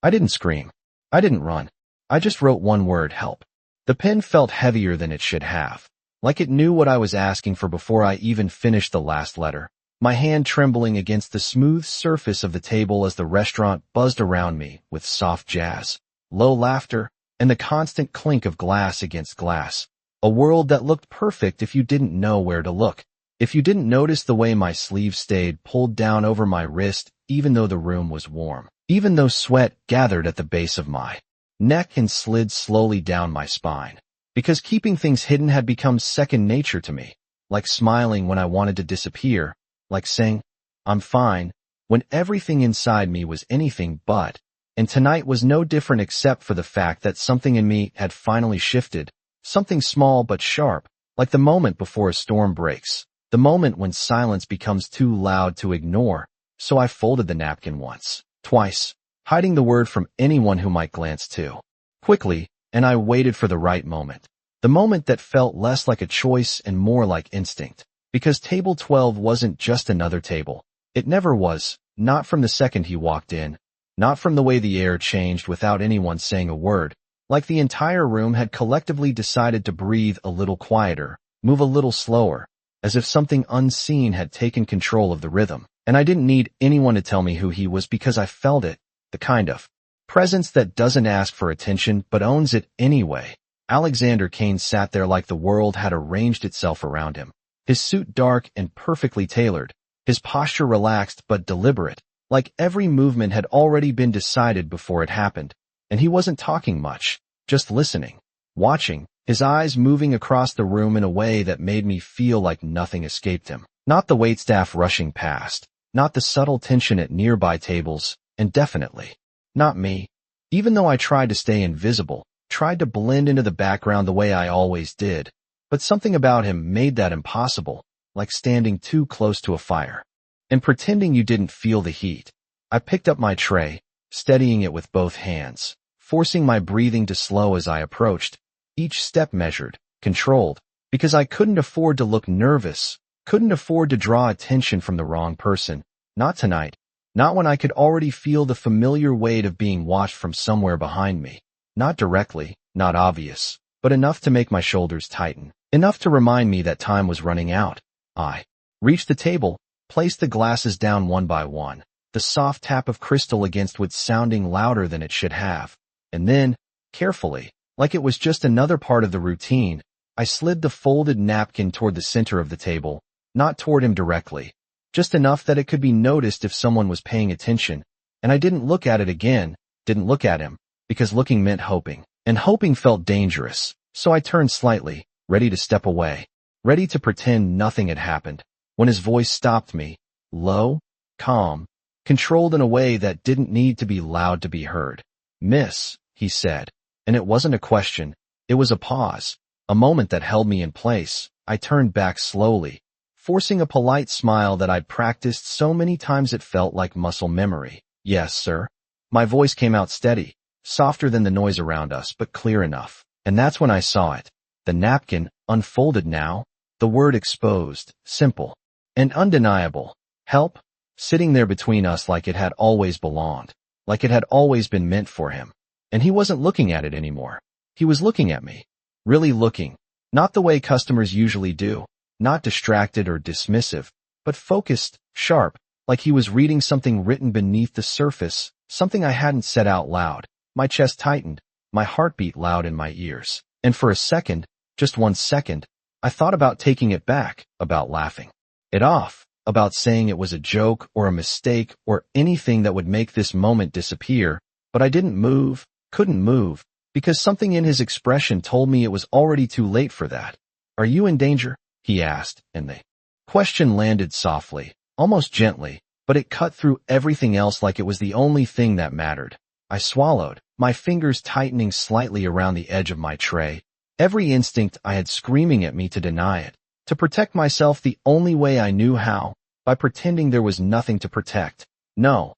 I didn't scream. I didn't run. I just wrote one word, help. The pen felt heavier than it should have, like it knew what I was asking for before I even finished the last letter. My hand trembling against the smooth surface of the table as the restaurant buzzed around me with soft jazz, low laughter, and the constant clink of glass against glass. A world that looked perfect if you didn't know where to look. If you didn't notice the way my sleeve stayed pulled down over my wrist even though the room was warm. Even though sweat gathered at the base of my neck and slid slowly down my spine. Because keeping things hidden had become second nature to me. Like smiling when I wanted to disappear. Like saying, I'm fine, when everything inside me was anything but. And tonight was no different except for the fact that something in me had finally shifted. Something small but sharp, like the moment before a storm breaks. The moment when silence becomes too loud to ignore. So I folded the napkin once, twice, hiding the word from anyone who might glance too quickly, and I waited for the right moment. The moment that felt less like a choice and more like instinct. Because table 12 wasn't just another table. It never was, not from the second he walked in. Not from the way the air changed without anyone saying a word. Like the entire room had collectively decided to breathe a little quieter, move a little slower, as if something unseen had taken control of the rhythm. And I didn't need anyone to tell me who he was because I felt it. The kind of presence that doesn't ask for attention but owns it anyway. Alexander Kane sat there like the world had arranged itself around him. His suit dark and perfectly tailored, his posture relaxed but deliberate, like every movement had already been decided before it happened. And he wasn't talking much, just listening, watching, his eyes moving across the room in a way that made me feel like nothing escaped him. Not the waitstaff rushing past, not the subtle tension at nearby tables, and definitely not me. Even though I tried to stay invisible, tried to blend into the background the way I always did, but something about him made that impossible, like standing too close to a fire and pretending you didn't feel the heat. I picked up my tray, steadying it with both hands, forcing my breathing to slow as I approached, each step measured, controlled, because I couldn't afford to look nervous, couldn't afford to draw attention from the wrong person. Not tonight. Not when I could already feel the familiar weight of being watched from somewhere behind me. Not directly, not obvious, but enough to make my shoulders tighten. Enough to remind me that time was running out. I reached the table, placed the glasses down one by one, the soft tap of crystal against wood sounding louder than it should have. And then, carefully, like it was just another part of the routine, I slid the folded napkin toward the center of the table, not toward him directly, just enough that it could be noticed if someone was paying attention, and I didn't look at it again, didn't look at him, because looking meant hoping, and hoping felt dangerous, so I turned slightly, ready to step away, ready to pretend nothing had happened, when his voice stopped me, low, calm, controlled in a way that didn't need to be loud to be heard. Miss, he said, and it wasn't a question, it was a pause, a moment that held me in place. I turned back slowly, forcing a polite smile that I'd practiced so many times it felt like muscle memory. Yes, sir. My voice came out steady, softer than the noise around us, but clear enough. And that's when I saw it. The napkin, unfolded now, the word exposed, simple, and undeniable. Help, sitting there between us like it had always belonged, like it had always been meant for him. And he wasn't looking at it anymore. He was looking at me. Really looking. Not the way customers usually do. Not distracted or dismissive, but focused, sharp, like he was reading something written beneath the surface, something I hadn't said out loud. My chest tightened, my heartbeat loud in my ears. And for a second, just 1 second, I thought about taking it back, about laughing it off, about saying it was a joke or a mistake or anything that would make this moment disappear, but I didn't move, couldn't move, because something in his expression told me it was already too late for that. Are you in danger? He asked, and the question landed softly, almost gently, but it cut through everything else like it was the only thing that mattered. I swallowed, my fingers tightening slightly around the edge of my tray, every instinct I had screaming at me to deny it, to protect myself the only way I knew how, by pretending there was nothing to protect. No,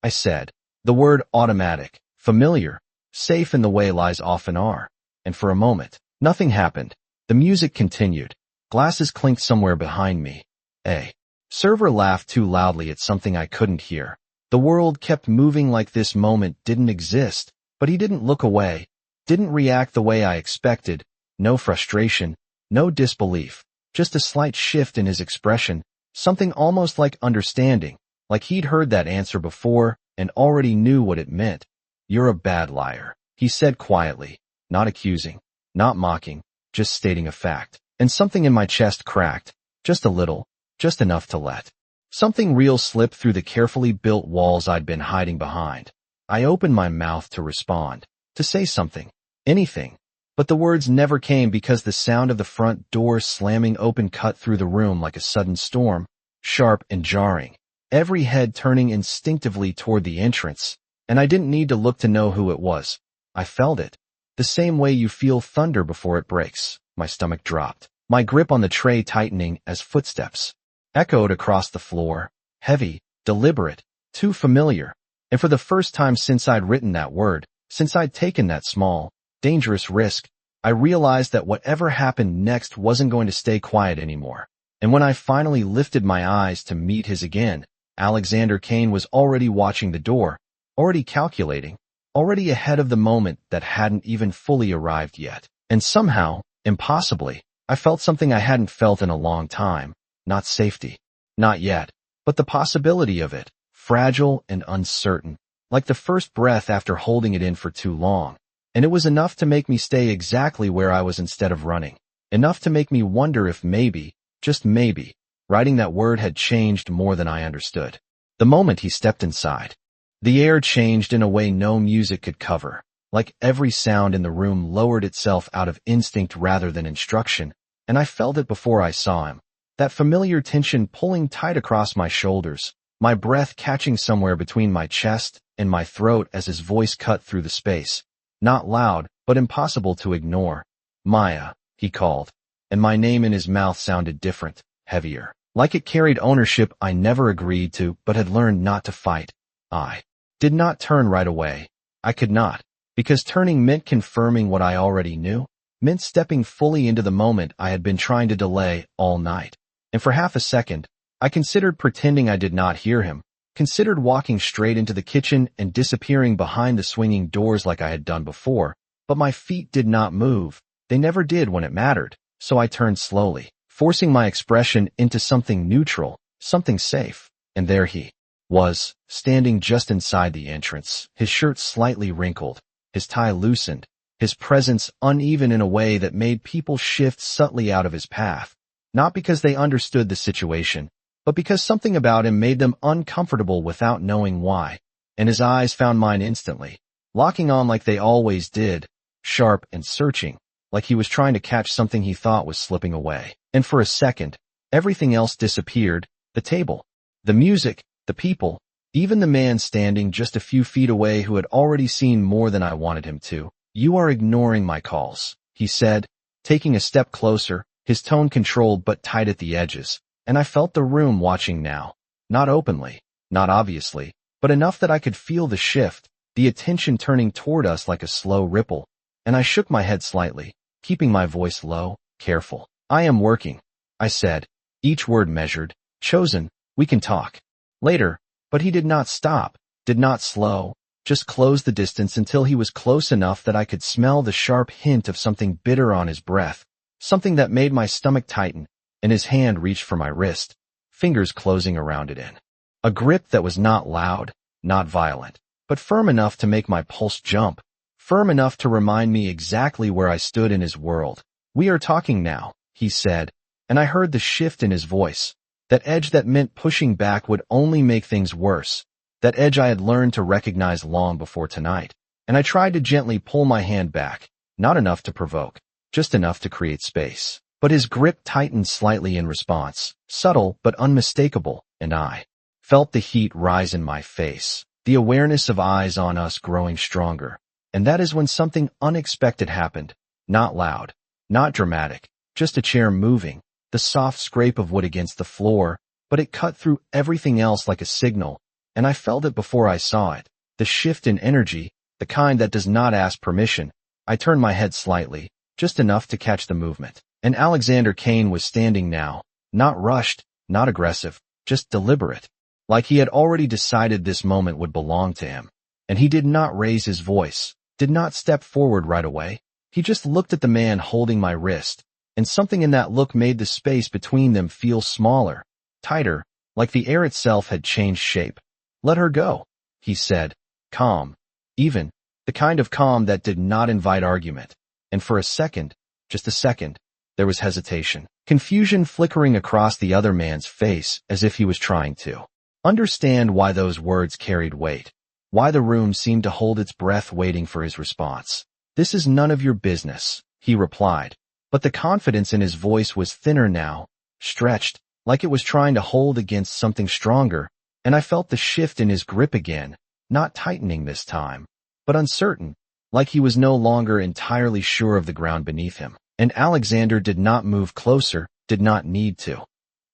I said, the word automatic, familiar, safe in the way lies often are, and for a moment, nothing happened. The music continued. Glasses clinked somewhere behind me. A server laughed too loudly at something I couldn't hear. The world kept moving like this moment didn't exist, but he didn't look away, didn't react the way I expected. No frustration, no disbelief, just a slight shift in his expression, something almost like understanding, like he'd heard that answer before and already knew what it meant. "You're a bad liar," he said quietly, not accusing, not mocking, just stating a fact. And something in my chest cracked, just a little, just enough to let something real slip through the carefully built walls I'd been hiding behind. I opened my mouth to respond, to say something, anything, but the words never came because the sound of the front door slamming open cut through the room like a sudden storm, sharp and jarring, every head turning instinctively toward the entrance, and I didn't need to look to know who it was. I felt it, the same way you feel thunder before it breaks. My stomach dropped, my grip on the tray tightening as footsteps echoed across the floor, heavy, deliberate, too familiar, and for the first time since I'd written that word, since I'd taken that small, dangerous risk, I realized that whatever happened next wasn't going to stay quiet anymore. And when I finally lifted my eyes to meet his again, Alexander Kane was already watching the door, already calculating, already ahead of the moment that hadn't even fully arrived yet. And somehow, impossibly, I felt something I hadn't felt in a long time. Not safety. Not yet. But the possibility of it. Fragile and uncertain. Like the first breath after holding it in for too long. And it was enough to make me stay exactly where I was instead of running. Enough to make me wonder if maybe, just maybe, writing that word had changed more than I understood. The moment he stepped inside, the air changed in a way no music could cover. Like every sound in the room lowered itself out of instinct rather than instruction, and I felt it before I saw him. That familiar tension pulling tight across my shoulders, my breath catching somewhere between my chest and my throat as his voice cut through the space. Not loud, but impossible to ignore. "Maya," he called, and my name in his mouth sounded different, heavier, like it carried ownership I never agreed to but had learned not to fight. I did not turn right away. I could not. Because turning meant confirming what I already knew, meant stepping fully into the moment I had been trying to delay all night. And for half a second, I considered pretending I did not hear him, considered walking straight into the kitchen and disappearing behind the swinging doors like I had done before, but my feet did not move. They never did when it mattered, so I turned slowly, forcing my expression into something neutral, something safe. And there he was, standing just inside the entrance, his shirt slightly wrinkled, his tie loosened, his presence uneven in a way that made people shift subtly out of his path, not because they understood the situation, but because something about him made them uncomfortable without knowing why. And his eyes found mine instantly, locking on like they always did, sharp and searching, like he was trying to catch something he thought was slipping away. And for a second, everything else disappeared, the table, the music, the people, even the man standing just a few feet away who had already seen more than I wanted him to. "You are ignoring my calls," he said, taking a step closer, his tone controlled but tight at the edges, and I felt the room watching now. Not openly, not obviously, but enough that I could feel the shift, the attention turning toward us like a slow ripple, and I shook my head slightly, keeping my voice low, careful. "I am working," I said, each word measured, chosen. "We can talk later." But he did not stop, did not slow, just closed the distance until he was close enough that I could smell the sharp hint of something bitter on his breath, something that made my stomach tighten, and his hand reached for my wrist, fingers closing around it in a grip that was not loud, not violent, but firm enough to make my pulse jump, firm enough to remind me exactly where I stood in his world. "We are talking now," he said, and I heard the shift in his voice. That edge that meant pushing back would only make things worse. That edge I had learned to recognize long before tonight. And I tried to gently pull my hand back, not enough to provoke, just enough to create space. But his grip tightened slightly in response, subtle but unmistakable, and I felt the heat rise in my face, the awareness of eyes on us growing stronger. And that is when something unexpected happened. Not loud, not dramatic, just a chair moving, the soft scrape of wood against the floor, but it cut through everything else like a signal, and I felt it before I saw it. The shift in energy, the kind that does not ask permission. I turned my head slightly, just enough to catch the movement, and Alexander Kane was standing now, not rushed, not aggressive, just deliberate. like he had already decided this moment would belong to him. And he did not raise his voice, did not step forward right away. He just looked at the man holding my wrist, and something in that look made the space between them feel smaller, tighter, like the air itself had changed shape. "Let her go," he said, calm, even, the kind of calm that did not invite argument. And for a second, just a second, there was hesitation, confusion flickering across the other man's face as if he was trying to understand why those words carried weight, why the room seemed to hold its breath waiting for his response. "This is none of your business," he replied, but the confidence in his voice was thinner now, stretched, like it was trying to hold against something stronger, and I felt the shift in his grip again, not tightening this time, but uncertain, like he was no longer entirely sure of the ground beneath him. And Alexander did not move closer, did not need to.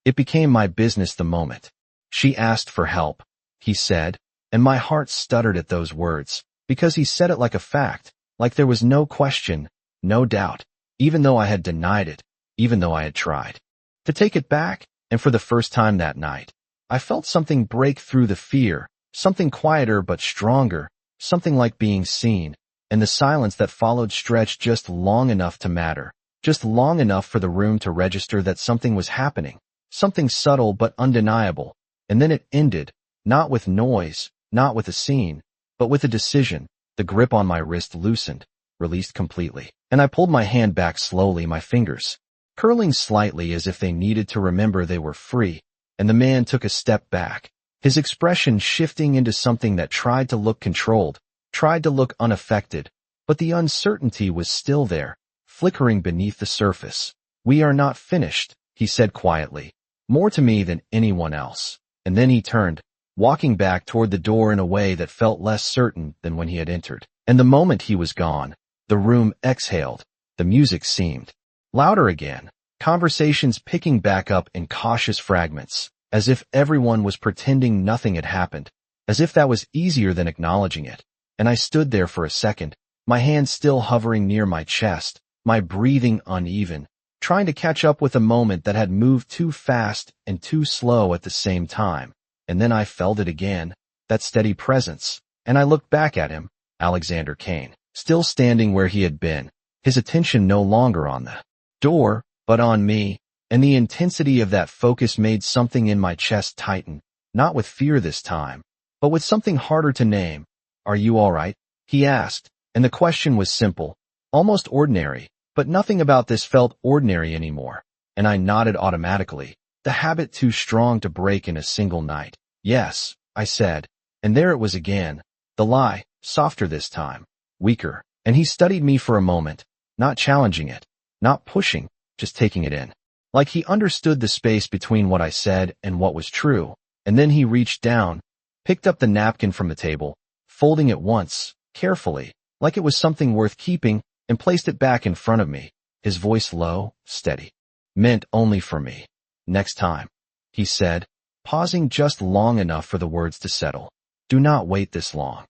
"It became my business the moment. She asked for help," he said, and my heart stuttered at those words, because he said it like a fact, like there was no question, no doubt, even though I had denied it, even though I had tried to take it back. And for the first time that night, I felt something break through the fear, something quieter but stronger, something like being seen, and the silence that followed stretched just long enough to matter, just long enough for the room to register that something was happening, something subtle but undeniable, and then it ended, not with noise, not with a scene, but with a decision. The grip on my wrist loosened, released completely, and I pulled my hand back slowly, my fingers curling slightly as if they needed to remember they were free, and the man took a step back, his expression shifting into something that tried to look controlled, tried to look unaffected, but the uncertainty was still there, flickering beneath the surface. "We are not finished," he said quietly, more to me than anyone else, and then he turned, walking back toward the door in a way that felt less certain than when he had entered. And the moment he was gone, the room exhaled, the music seemed louder again, conversations picking back up in cautious fragments, as if everyone was pretending nothing had happened, as if that was easier than acknowledging it. And I stood there for a second, my hand still hovering near my chest, my breathing uneven, trying to catch up with a moment that had moved too fast and too slow at the same time. And then I felt it again, that steady presence, and I looked back at him, Alexander Kane, still standing where he had been, his attention no longer on the door, but on me, and the intensity of that focus made something in my chest tighten, not with fear this time, but with something harder to name. "Are you all right?" he asked, and the question was simple, almost ordinary, but nothing about this felt ordinary anymore, and I nodded automatically, the habit too strong to break in a single night. "Yes," I said, and there it was again, the lie, softer this time, weaker, and he studied me for a moment, not challenging it, not pushing, just taking it in. Like he understood the space between what I said and what was true, and then he reached down, picked up the napkin from the table, folding it once, carefully, like it was something worth keeping, and placed it back in front of me, his voice low, steady. "Meant only for me. Next time," he said, pausing just long enough for the words to settle. "Do not wait this long."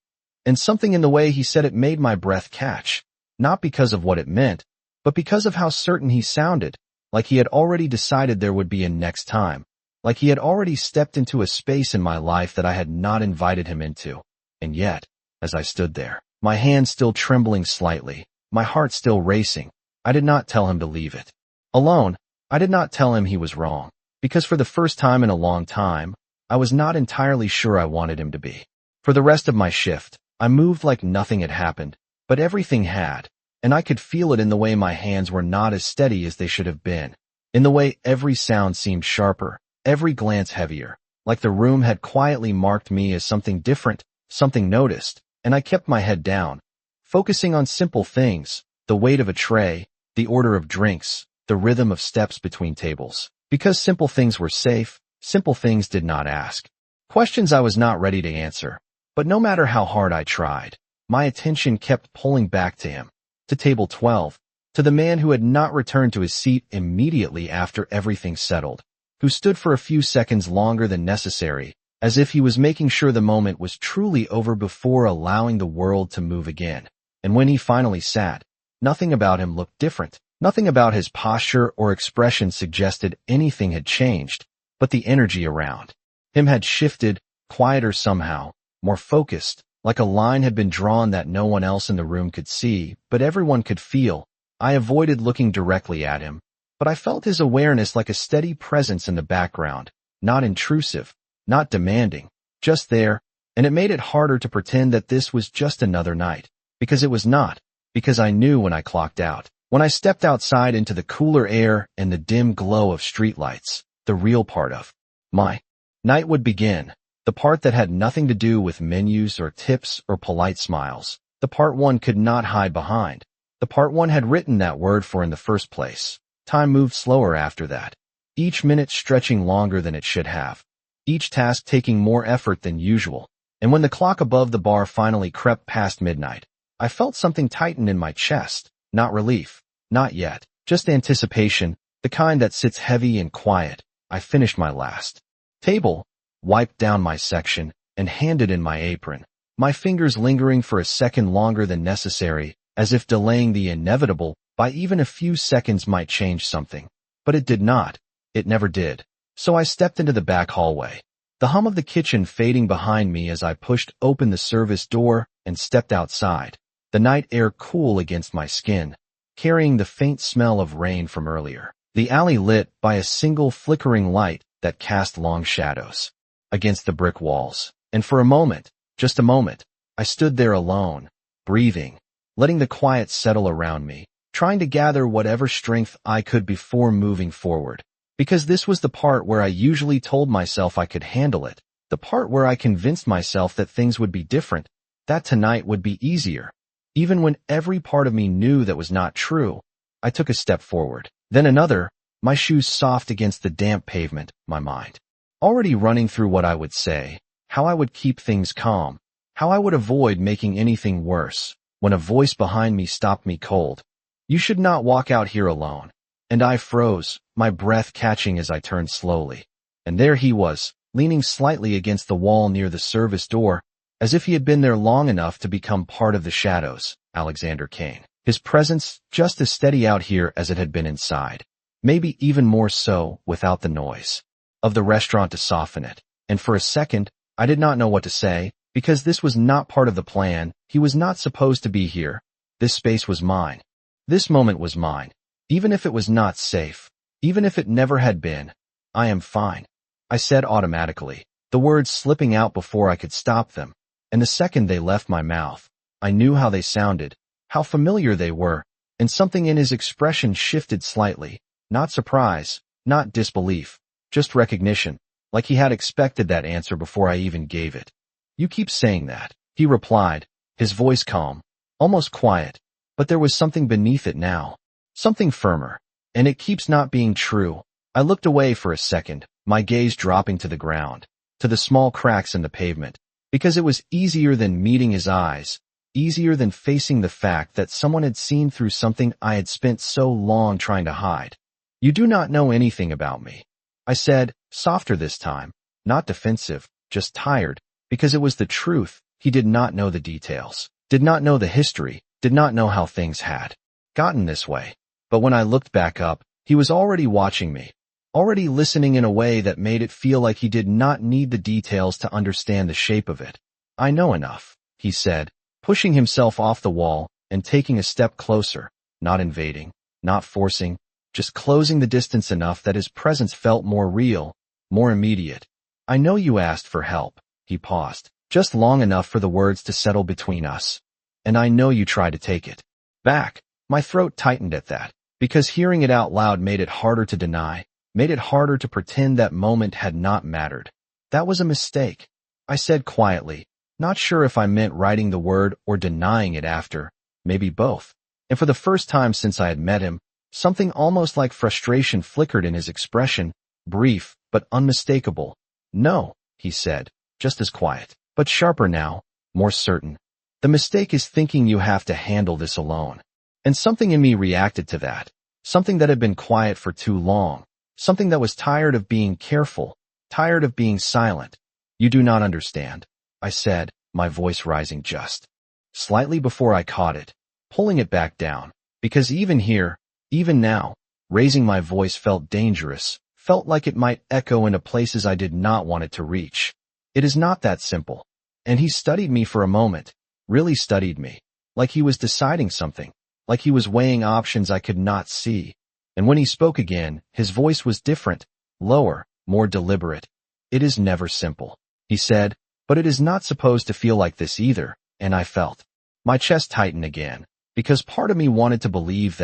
And something in the way he said it made my breath catch, not because of what it meant, but because of how certain he sounded, like he had already decided there would be a next time, like he had already stepped into a space in my life that I had not invited him into. And yet, as I stood there, my hand still trembling slightly, my heart still racing, I did not tell him to leave it alone. I did not tell him he was wrong, because for the first time in a long time, I was not entirely sure I wanted him to be. For the rest of my shift, I moved like nothing had happened, but everything had, and I could feel it in the way my hands were not as steady as they should have been, in the way every sound seemed sharper, every glance heavier, like the room had quietly marked me as something different, something noticed, and I kept my head down, focusing on simple things, the weight of a tray, the order of drinks, the rhythm of steps between tables, because simple things were safe, simple things did not ask questions I was not ready to answer. But no matter how hard I tried, my attention kept pulling back to him, to table 12, to the man who had not returned to his seat immediately after everything settled, who stood for a few seconds longer than necessary, as if he was making sure the moment was truly over before allowing the world to move again. And when he finally sat, nothing about him looked different. Nothing about his posture or expression suggested anything had changed, but the energy around Him had shifted, quieter somehow, more focused, like a line had been drawn that no one else in the room could see, but everyone could feel. I avoided looking directly at him, but I felt his awareness like a steady presence in the background, not intrusive, not demanding, just there, and it made it harder to pretend that this was just another night, because it was not, because I knew when I clocked out. When I stepped outside into the cooler air and the dim glow of streetlights, the real part of my night would begin, the part that had nothing to do with menus or tips or polite smiles, the part one could not hide behind, the part one had written that word for in the first place. Time moved slower after that, each minute stretching longer than it should have, each task taking more effort than usual, and when the clock above the bar finally crept past midnight, I felt something tighten in my chest, not relief, not yet, just anticipation, the kind that sits heavy and quiet. I finished my last table, wiped down my section, and handed in my apron, my fingers lingering for a second longer than necessary, as if delaying the inevitable by even a few seconds might change something. But it did not. It never did. So I stepped into the back hallway, the hum of the kitchen fading behind me as I pushed open the service door and stepped outside, the night air cool against my skin, carrying the faint smell of rain from earlier. The alley lit by a single flickering light that cast long shadows against the brick walls. And for a moment, just a moment, I stood there alone, breathing, letting the quiet settle around me, trying to gather whatever strength I could before moving forward. Because this was the part where I usually told myself I could handle it, the part where I convinced myself that things would be different, that tonight would be easier. Even when every part of me knew that was not true, I took a step forward, then another, my shoes soft against the damp pavement, my mind already running through what I would say, how I would keep things calm, how I would avoid making anything worse, when a voice behind me stopped me cold. You should not walk out here alone. And I froze, my breath catching as I turned slowly. And there he was, leaning slightly against the wall near the service door, as if he had been there long enough to become part of the shadows, Alexander Kane. His presence just as steady out here as it had been inside. Maybe even more so without the noise of the restaurant to soften it. And for a second, I did not know what to say, because this was not part of the plan. He was not supposed to be here. This space was mine. This moment was mine. Even if it was not safe, even if it never had been, I am fine, I said automatically, the words slipping out before I could stop them. And the second they left my mouth, I knew how they sounded, how familiar they were, and something in his expression shifted slightly, not surprise, not disbelief, just recognition, like he had expected that answer before I even gave it. You keep saying that, he replied, his voice calm, almost quiet, but there was something beneath it now. Something firmer, and it keeps not being true. I looked away for a second, my gaze dropping to the ground, to the small cracks in the pavement, because it was easier than meeting his eyes, easier than facing the fact that someone had seen through something I had spent so long trying to hide. You do not know anything about me, I said, softer this time, not defensive, just tired, because it was the truth. He did not know the details, did not know the history, did not know how things had gotten this way. But when I looked back up, he was already watching me, already listening in a way that made it feel like he did not need the details to understand the shape of it. I know enough, he said, pushing himself off the wall and taking a step closer, not invading, not forcing, just closing the distance enough that his presence felt more real, more immediate. I know you asked for help, he paused, just long enough for the words to settle between us. And I know you tried to take it back. My throat tightened at that, because hearing it out loud made it harder to deny, made it harder to pretend that moment had not mattered. That was a mistake, I said quietly, not sure if I meant writing the word or denying it after, maybe both. And for the first time since I had met him, something almost like frustration flickered in his expression, brief but unmistakable. No, he said, just as quiet, but sharper now, more certain. The mistake is thinking you have to handle this alone. And something in me reacted to that, something that had been quiet for too long, something that was tired of being careful, tired of being silent. You do not understand, I said, my voice rising just slightly before I caught it, pulling it back down, because even here, even now, raising my voice felt dangerous, felt like it might echo into places I did not want it to reach. It is not that simple. And he studied me for a moment, really studied me, like he was deciding something, like he was weighing options I could not see. And when he spoke again, his voice was different, lower, more deliberate. It is never simple, he said, but it is not supposed to feel like this either, and I felt my chest tighten again, because part of me wanted to believe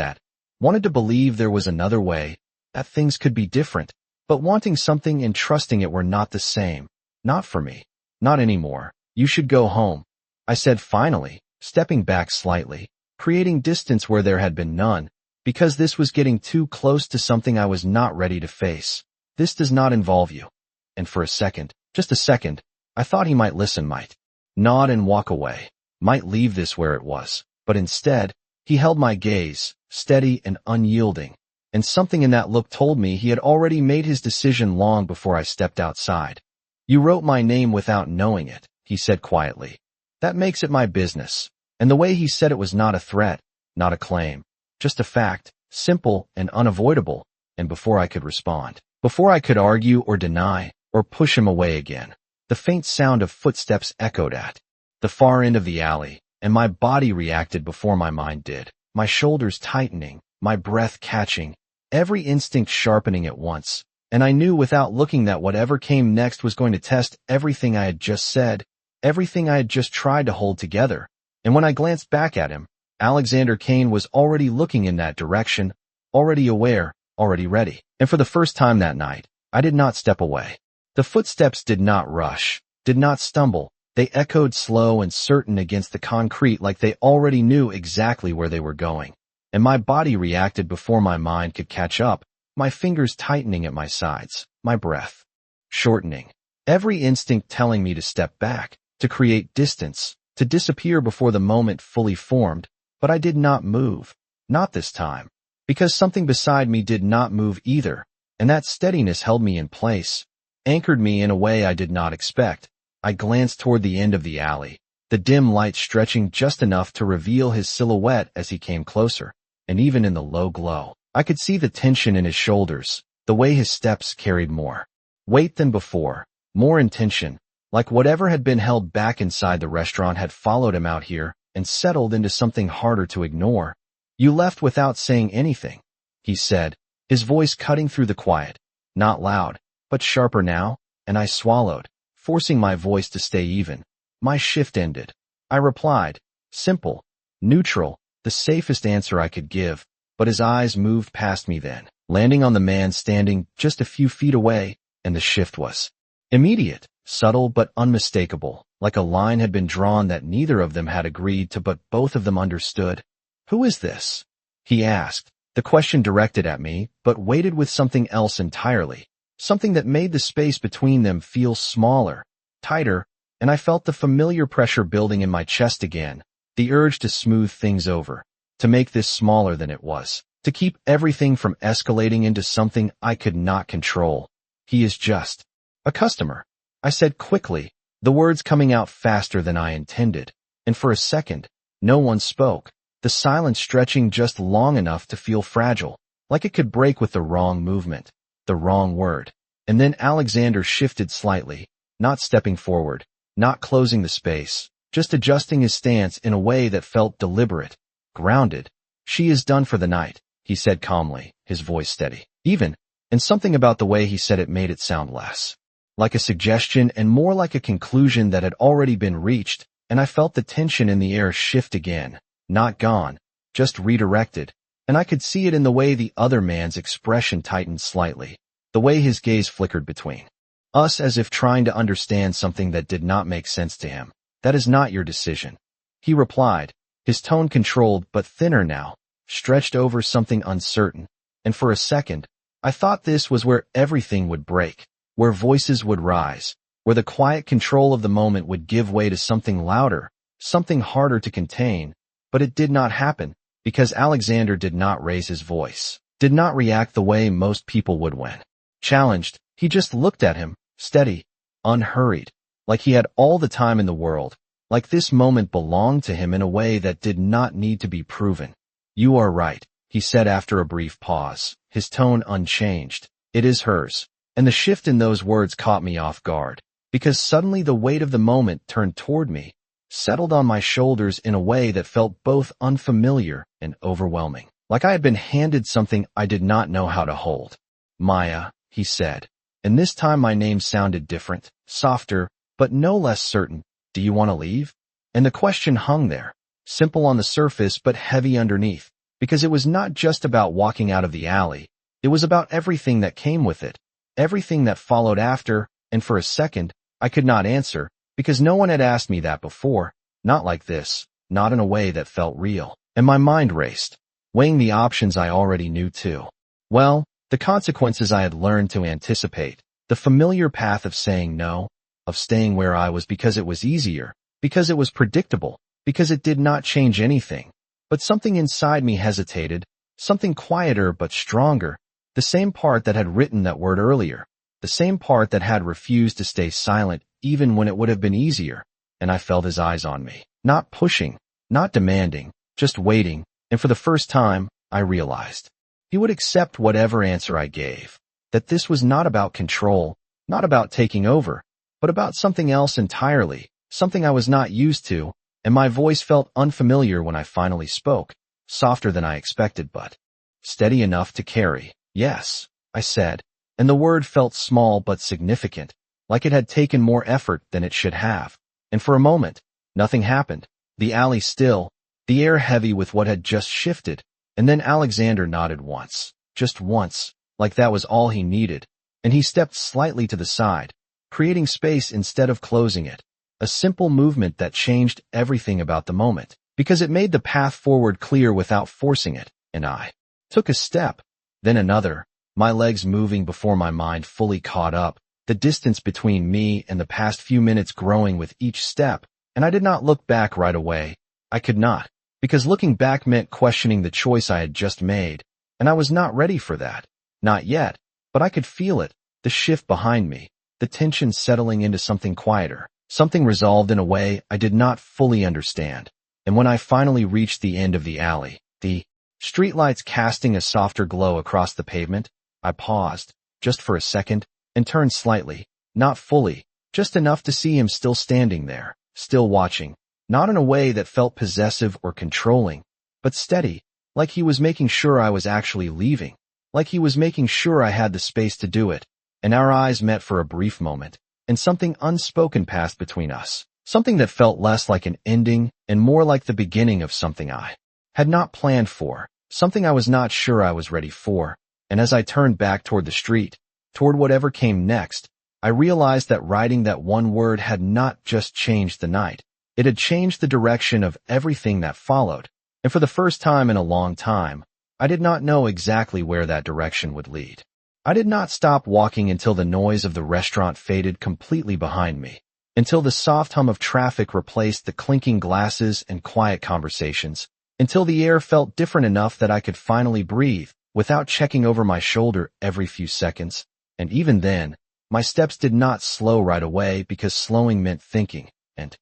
there was another way, that things could be different, but wanting something and trusting it were not the same. Not for me. Not anymore. You should go home, I said finally, stepping back slightly, creating distance where there had been none, because this was getting too close to something I was not ready to face. This does not involve you. And for a second, just a second, I thought he might listen, might nod and walk away, might leave this where it was, but instead, he held my gaze, steady and unyielding, and something in that look told me he had already made his decision long before I stepped outside. You wrote my name without knowing it, he said quietly. That makes it my business. And the way he said it was not a threat, not a claim, just a fact, simple and unavoidable, and before I could respond, before I could argue or deny, or push him away again, the faint sound of footsteps echoed at the far end of the alley, and my body reacted before my mind did, my shoulders tightening, my breath catching, every instinct sharpening at once, and I knew without looking that whatever came next was going to test everything I had just said, everything I had just tried to hold together. And when I glanced back at him, Alexander Kane was already looking in that direction, already aware, already ready. And for the first time that night, I did not step away. The footsteps did not rush, did not stumble. They echoed slow and certain against the concrete like they already knew exactly where they were going. And my body reacted before my mind could catch up, my fingers tightening at my sides, my breath shortening, every instinct telling me to step back, to create distance, to disappear before the moment fully formed, but I did not move, not this time, because something beside me did not move either, and that steadiness held me in place, anchored me in a way I did not expect. I glanced toward the end of the alley, the dim light stretching just enough to reveal his silhouette as he came closer, and even in the low glow, I could see the tension in his shoulders, the way his steps carried more weight than before, more intention, like whatever had been held back inside the restaurant had followed him out here and settled into something harder to ignore. You left without saying anything, he said, his voice cutting through the quiet, not loud, but sharper now, and I swallowed, forcing my voice to stay even. My shift ended. I replied, simple, neutral, the safest answer I could give, but his eyes moved past me then, landing on the man standing just a few feet away, and the shift was immediate, subtle but unmistakable, like a line had been drawn that neither of them had agreed to but both of them understood. Who is this? He asked, the question directed at me, but weighted with something else entirely, something that made the space between them feel smaller, tighter, and I felt the familiar pressure building in my chest again, the urge to smooth things over, to make this smaller than it was, to keep everything from escalating into something I could not control. He is just a customer, I said quickly, the words coming out faster than I intended, and for a second, no one spoke, the silence stretching just long enough to feel fragile, like it could break with the wrong movement, the wrong word. And then Alexander shifted slightly, not stepping forward, not closing the space, just adjusting his stance in a way that felt deliberate, grounded. She is done for the night, he said calmly, his voice steady, even, and something about the way he said it made it sound less like a suggestion and more like a conclusion that had already been reached, and I felt the tension in the air shift again, not gone, just redirected, and I could see it in the way the other man's expression tightened slightly, the way his gaze flickered between us as if trying to understand something that did not make sense to him. That is not your decision, he replied, his tone controlled but thinner now, stretched over something uncertain, and for a second, I thought this was where everything would break, where voices would rise, where the quiet control of the moment would give way to something louder, something harder to contain, but it did not happen, because Alexander did not raise his voice, did not react the way most people would when challenged. He just looked at him, steady, unhurried, like he had all the time in the world, like this moment belonged to him in a way that did not need to be proven. You are right, he said after a brief pause, his tone unchanged, It is hers. And the shift in those words caught me off guard, because suddenly the weight of the moment turned toward me, settled on my shoulders in a way that felt both unfamiliar and overwhelming, like I had been handed something I did not know how to hold. Maya, he said, and this time my name sounded different, softer, but no less certain. Do you want to leave? And the question hung there, simple on the surface but heavy underneath, because it was not just about walking out of the alley, it was about everything that came with it, everything that followed after, and for a second, I could not answer, because no one had asked me that before, not like this, not in a way that felt real, and my mind raced, weighing the options I already knew too. Well, the consequences I had learned to anticipate, the familiar path of saying no, of staying where I was because it was easier, because it was predictable, because it did not change anything. But something inside me hesitated, something quieter but stronger, the same part that had written that word earlier, the same part that had refused to stay silent even when it would have been easier, and I felt his eyes on me, not pushing, not demanding, just waiting, and for the first time, I realized he would accept whatever answer I gave, that this was not about control, not about taking over, but about something else entirely, something I was not used to, and my voice felt unfamiliar when I finally spoke, softer than I expected but steady enough to carry. Yes, I said, and the word felt small but significant, like it had taken more effort than it should have. And for a moment, nothing happened, the alley still, the air heavy with what had just shifted, and then Alexander nodded once, just once, like that was all he needed, and he stepped slightly to the side, creating space instead of closing it, a simple movement that changed everything about the moment, because it made the path forward clear without forcing it, and I took a step, then another, my legs moving before my mind fully caught up, the distance between me and the past few minutes growing with each step, and I did not look back right away. I could not, because looking back meant questioning the choice I had just made, and I was not ready for that. Not yet, but I could feel it, the shift behind me, the tension settling into something quieter, something resolved in a way I did not fully understand. And when I finally reached the end of the alley, the streetlights casting a softer glow across the pavement, I paused, just for a second, and turned slightly, not fully, just enough to see him still standing there, still watching, not in a way that felt possessive or controlling, but steady, like he was making sure I was actually leaving, like he was making sure I had the space to do it. And our eyes met for a brief moment, and something unspoken passed between us, something that felt less like an ending and more like the beginning of something I had not planned for, something I was not sure I was ready for. And as I turned back toward the street, toward whatever came next, I realized that writing that one word had not just changed the night, it had changed the direction of everything that followed. And for the first time in a long time, I did not know exactly where that direction would lead. I did not stop walking until the noise of the restaurant faded completely behind me, until the soft hum of traffic replaced the clinking glasses and quiet conversations, until the air felt different enough that I could finally breathe, without checking over my shoulder every few seconds. And even then, my steps did not slow right away because slowing meant thinking, and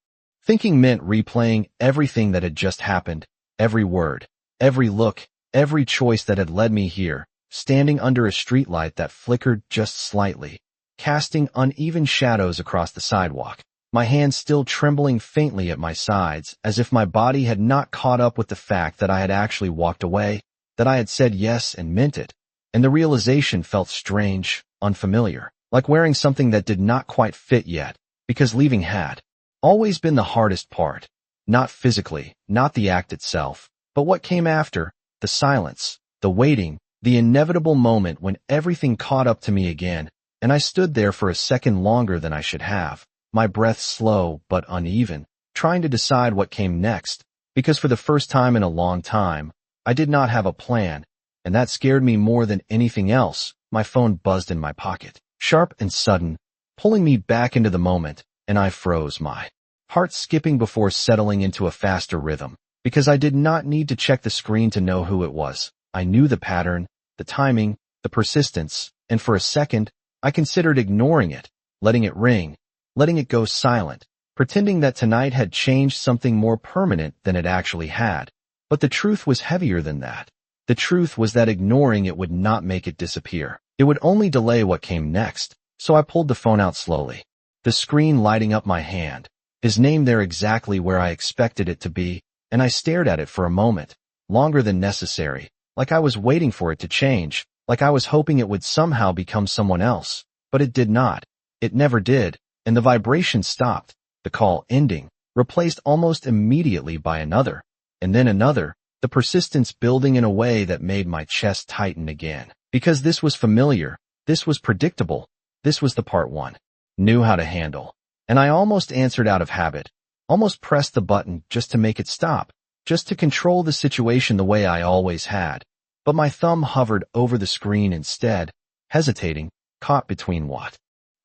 thinking meant replaying everything that had just happened, every word, every look, every choice that had led me here, standing under a streetlight that flickered just slightly, casting uneven shadows across the sidewalk, my hands still trembling faintly at my sides, as if my body had not caught up with the fact that I had actually walked away, that I had said yes and meant it, and the realization felt strange, unfamiliar, like wearing something that did not quite fit yet, because leaving had always been the hardest part, not physically, not the act itself, but what came after, the silence, the waiting, the inevitable moment when everything caught up to me again, and I stood there for a second longer than I should have, my breath slow but uneven, trying to decide what came next, because for the first time in a long time, I did not have a plan, and that scared me more than anything else. My phone buzzed in my pocket, sharp and sudden, pulling me back into the moment, and I froze, my heart skipping before settling into a faster rhythm, because I did not need to check the screen to know who it was. I knew the pattern, the timing, the persistence, and for a second, I considered ignoring it, letting it ring, letting it go silent, pretending that tonight had changed something more permanent than it actually had. But the truth was heavier than that. The truth was that ignoring it would not make it disappear. It would only delay what came next, so I pulled the phone out slowly. The screen lighting up my hand, his name there exactly where I expected it to be, and I stared at it for a moment, longer than necessary, like I was waiting for it to change, like I was hoping it would somehow become someone else. But it did not. It never did, and the vibration stopped, the call ending, replaced almost immediately by another, and then another, the persistence building in a way that made my chest tighten again. Because this was familiar, this was predictable, this was the part one knew how to handle. And I almost answered out of habit, almost pressed the button just to make it stop, just to control the situation the way I always had. But my thumb hovered over the screen instead, hesitating, caught between what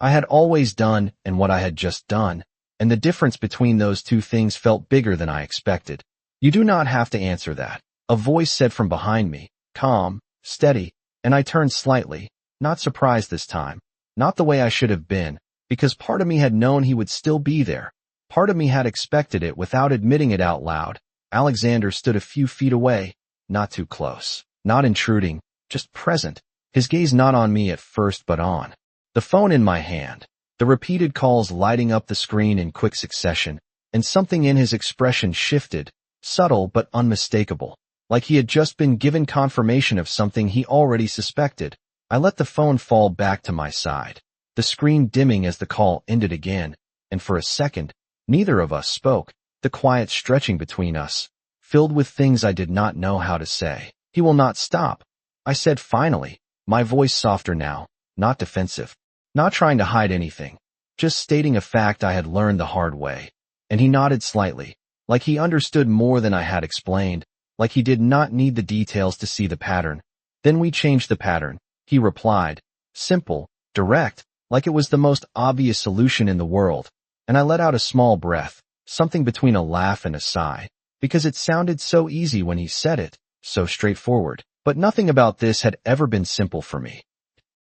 I had always done and what I had just done, and the difference between those two things felt bigger than I expected. You do not have to answer that, a voice said from behind me, calm, steady, and I turned slightly, not surprised this time, not the way I should have been, because part of me had known he would still be there. Part of me had expected it without admitting it out loud. Alexander stood a few feet away, not too close, not intruding, just present, his gaze not on me at first but on the phone in my hand, the repeated calls lighting up the screen in quick succession, and something in his expression shifted, subtle but unmistakable, like he had just been given confirmation of something he already suspected. I let the phone fall back to my side, the screen dimming as the call ended again, and for a second, neither of us spoke, the quiet stretching between us, filled with things I did not know how to say. He will not stop, I said finally, my voice softer now, not defensive, not trying to hide anything, just stating a fact I had learned the hard way. And he nodded slightly, like he understood more than I had explained, like he did not need the details to see the pattern. Then we changed the pattern, he replied, simple, direct, like it was the most obvious solution in the world, and I let out a small breath, something between a laugh and a sigh, because it sounded so easy when he said it, so straightforward. But nothing about this had ever been simple for me.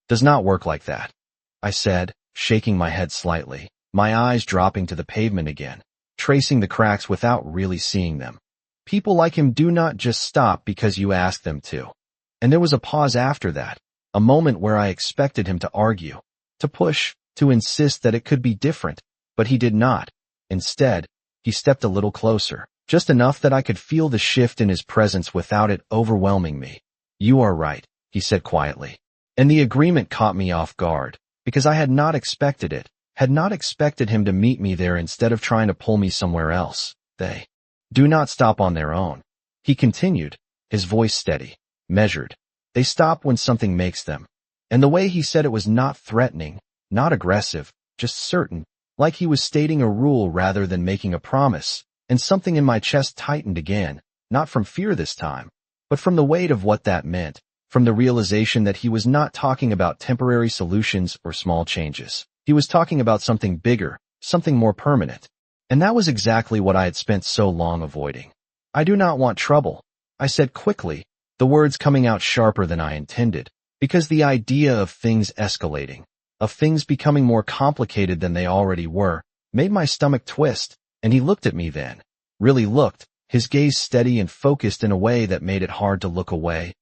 Does not work like that, I said, shaking my head slightly, my eyes dropping to the pavement again, tracing the cracks without really seeing them. People like him do not just stop because you ask them to. And there was a pause after that, a moment where I expected him to argue, to push, to insist that it could be different, but he did not. Instead, he stepped a little closer, just enough that I could feel the shift in his presence without it overwhelming me. You are right, he said quietly. And the agreement caught me off guard, because I had not expected it, had not expected him to meet me there instead of trying to pull me somewhere else. They do not stop on their own, he continued, his voice steady, measured. They stop when something makes them. And the way he said it was not threatening, not aggressive, just certain, like he was stating a rule rather than making a promise, and something in my chest tightened again, not from fear this time, but from the weight of what that meant, from the realization that he was not talking about temporary solutions or small changes. He was talking about something bigger, something more permanent. And that was exactly what I had spent so long avoiding. I do not want trouble, I said quickly, the words coming out sharper than I intended, because the idea of things escalating, of things becoming more complicated than they already were, made my stomach twist, and he looked at me then, really looked, his gaze steady and focused in a way that made it hard to look away.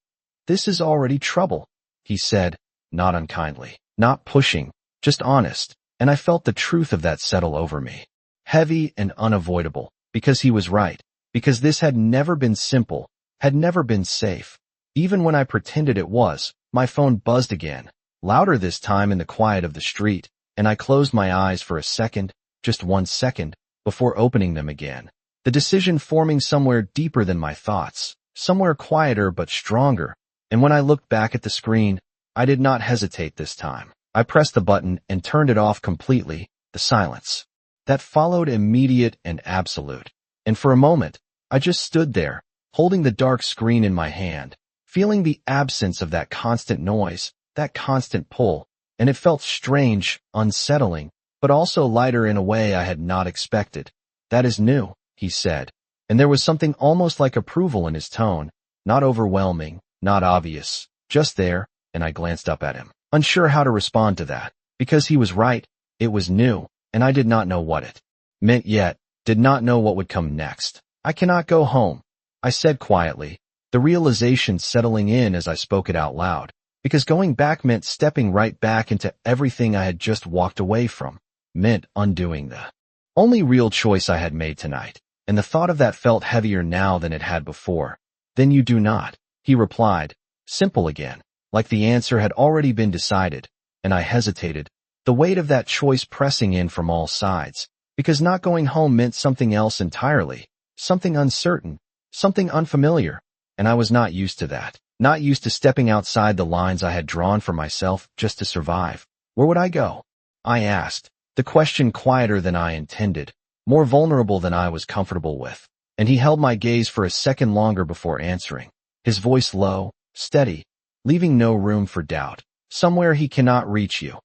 This is already trouble, he said, not unkindly, not pushing, just honest, and I felt the truth of that settle over me. Heavy and unavoidable, because he was right, because this had never been simple, had never been safe. Even when I pretended it was, my phone buzzed again, louder this time in the quiet of the street, and I closed my eyes for a second, just 1 second, before opening them again. The decision forming somewhere deeper than my thoughts, somewhere quieter but stronger, and when I looked back at the screen, I did not hesitate this time. I pressed the button and turned it off completely, the silence. That followed immediate and absolute. And for a moment, I just stood there, holding the dark screen in my hand, feeling the absence of that constant noise, that constant pull, and it felt strange, unsettling, but also lighter in a way I had not expected. That is new, he said, and there was something almost like approval in his tone, not overwhelming, not obvious, just there, and I glanced up at him, unsure how to respond to that, because he was right, it was new, and I did not know what it meant yet, did not know what would come next. I cannot go home, I said quietly, the realization settling in as I spoke it out loud, because going back meant stepping right back into everything I had just walked away from, meant undoing the only real choice I had made tonight, and the thought of that felt heavier now than it had before. Then you do not, he replied, simple again, like the answer had already been decided, and I hesitated, the weight of that choice pressing in from all sides, because not going home meant something else entirely, something uncertain, something unfamiliar, and I was not used to that, not used to stepping outside the lines I had drawn for myself just to survive. Where would I go? I asked, the question quieter than I intended, more vulnerable than I was comfortable with, and he held my gaze for a second longer before answering, his voice low, steady, leaving no room for doubt. Somewhere he cannot reach you.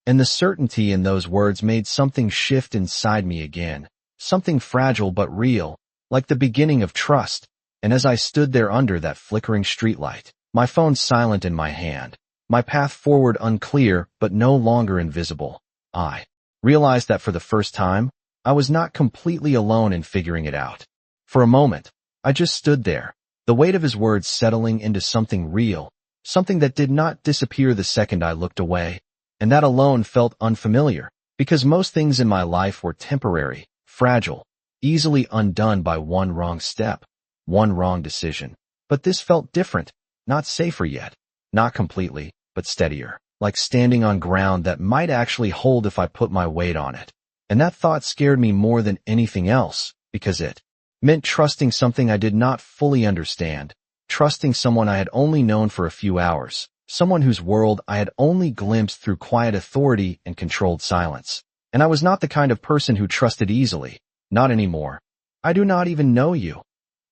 And the certainty in those words made something shift inside me again, something fragile but real, like the beginning of trust. And as I stood there under that flickering streetlight, my phone silent in my hand, my path forward unclear but no longer invisible, I realized that for the first time, I was not completely alone in figuring it out. For a moment, I just stood there, the weight of his words settling into something real, something that did not disappear the second I looked away, and that alone felt unfamiliar, because most things in my life were temporary, fragile, easily undone by one wrong step, one wrong decision. But this felt different, not safer yet, not completely, but steadier, like standing on ground that might actually hold if I put my weight on it. And that thought scared me more than anything else, because it meant trusting something I did not fully understand, trusting someone I had only known for a few hours, someone whose world I had only glimpsed through quiet authority and controlled silence. And I was not the kind of person who trusted easily, not anymore. I do not even know you,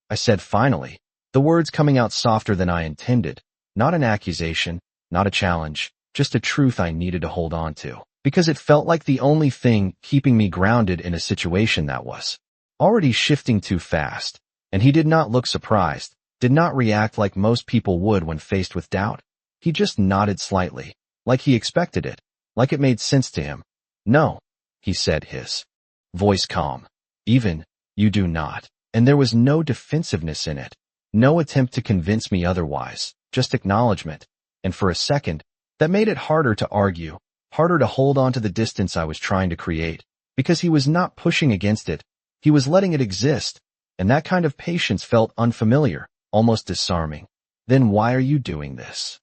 I said finally, the words coming out softer than I intended, not an accusation, not a challenge, just a truth I needed to hold on to, because it felt like the only thing keeping me grounded in a situation that was already shifting too fast. And he did not look surprised, did not react like most people would when faced with doubt. He just nodded slightly, like he expected it, like it made sense to him. No, he said, his voice calm. Even, you do not. And there was no defensiveness in it, no attempt to convince me otherwise, just acknowledgement. And for a second, that made it harder to argue, harder to hold on to the distance I was trying to create, because he was not pushing against it, he was letting it exist, and that kind of patience felt unfamiliar, almost disarming. Then why are you doing this?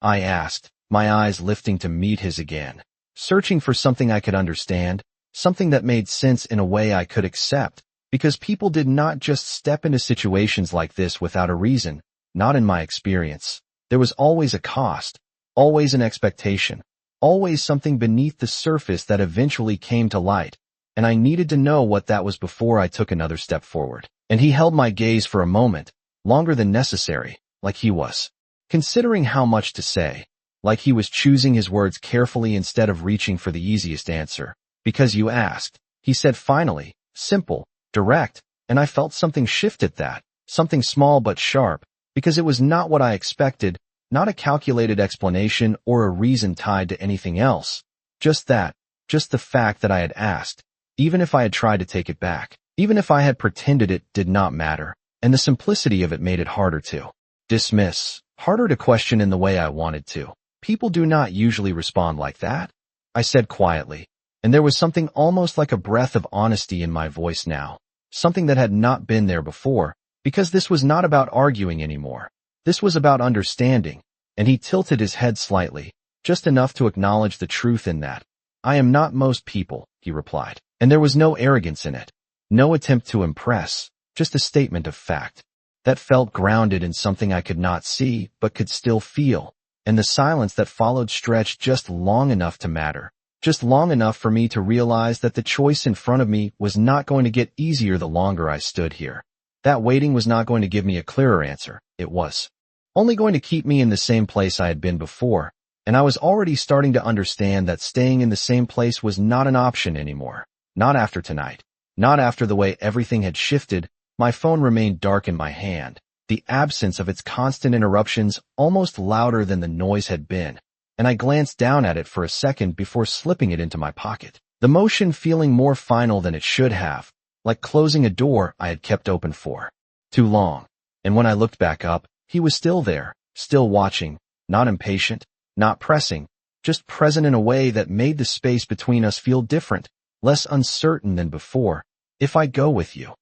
I asked, my eyes lifting to meet his again, searching for something I could understand, something that made sense in a way I could accept, because people did not just step into situations like this without a reason, not in my experience. There was always a cost, always an expectation, always something beneath the surface that eventually came to light, and I needed to know what that was before I took another step forward. And he held my gaze for a moment, longer than necessary, like he was considering how much to say, like he was choosing his words carefully instead of reaching for the easiest answer. Because you asked, he said finally, simple, direct, and I felt something shift at that, something small but sharp, because it was not what I expected, not a calculated explanation or a reason tied to anything else. Just that, just the fact that I had asked, even if I had tried to take it back, even if I had pretended it did not matter, and the simplicity of it made it harder to dismiss, harder to question in the way I wanted to. People do not usually respond like that, I said quietly, and there was something almost like a breath of honesty in my voice now, something that had not been there before, because this was not about arguing anymore. This was about understanding, and he tilted his head slightly, just enough to acknowledge the truth in that. I am not most people, he replied, and there was no arrogance in it, no attempt to impress, just a statement of fact that felt grounded in something I could not see but could still feel, and the silence that followed stretched just long enough to matter, just long enough for me to realize that the choice in front of me was not going to get easier the longer I stood here. That waiting was not going to give me a clearer answer, it was only going to keep me in the same place I had been before, and I was already starting to understand that staying in the same place was not an option anymore, not after tonight, not after the way everything had shifted. My phone remained dark in my hand, the absence of its constant interruptions almost louder than the noise had been, and I glanced down at it for a second before slipping it into my pocket, the motion feeling more final than it should have, like closing a door I had kept open for too long. And when I looked back up, he was still there, still watching, Not impatient, not pressing, just present in a way that made the space between us feel different, less uncertain than before. "If I go with you,"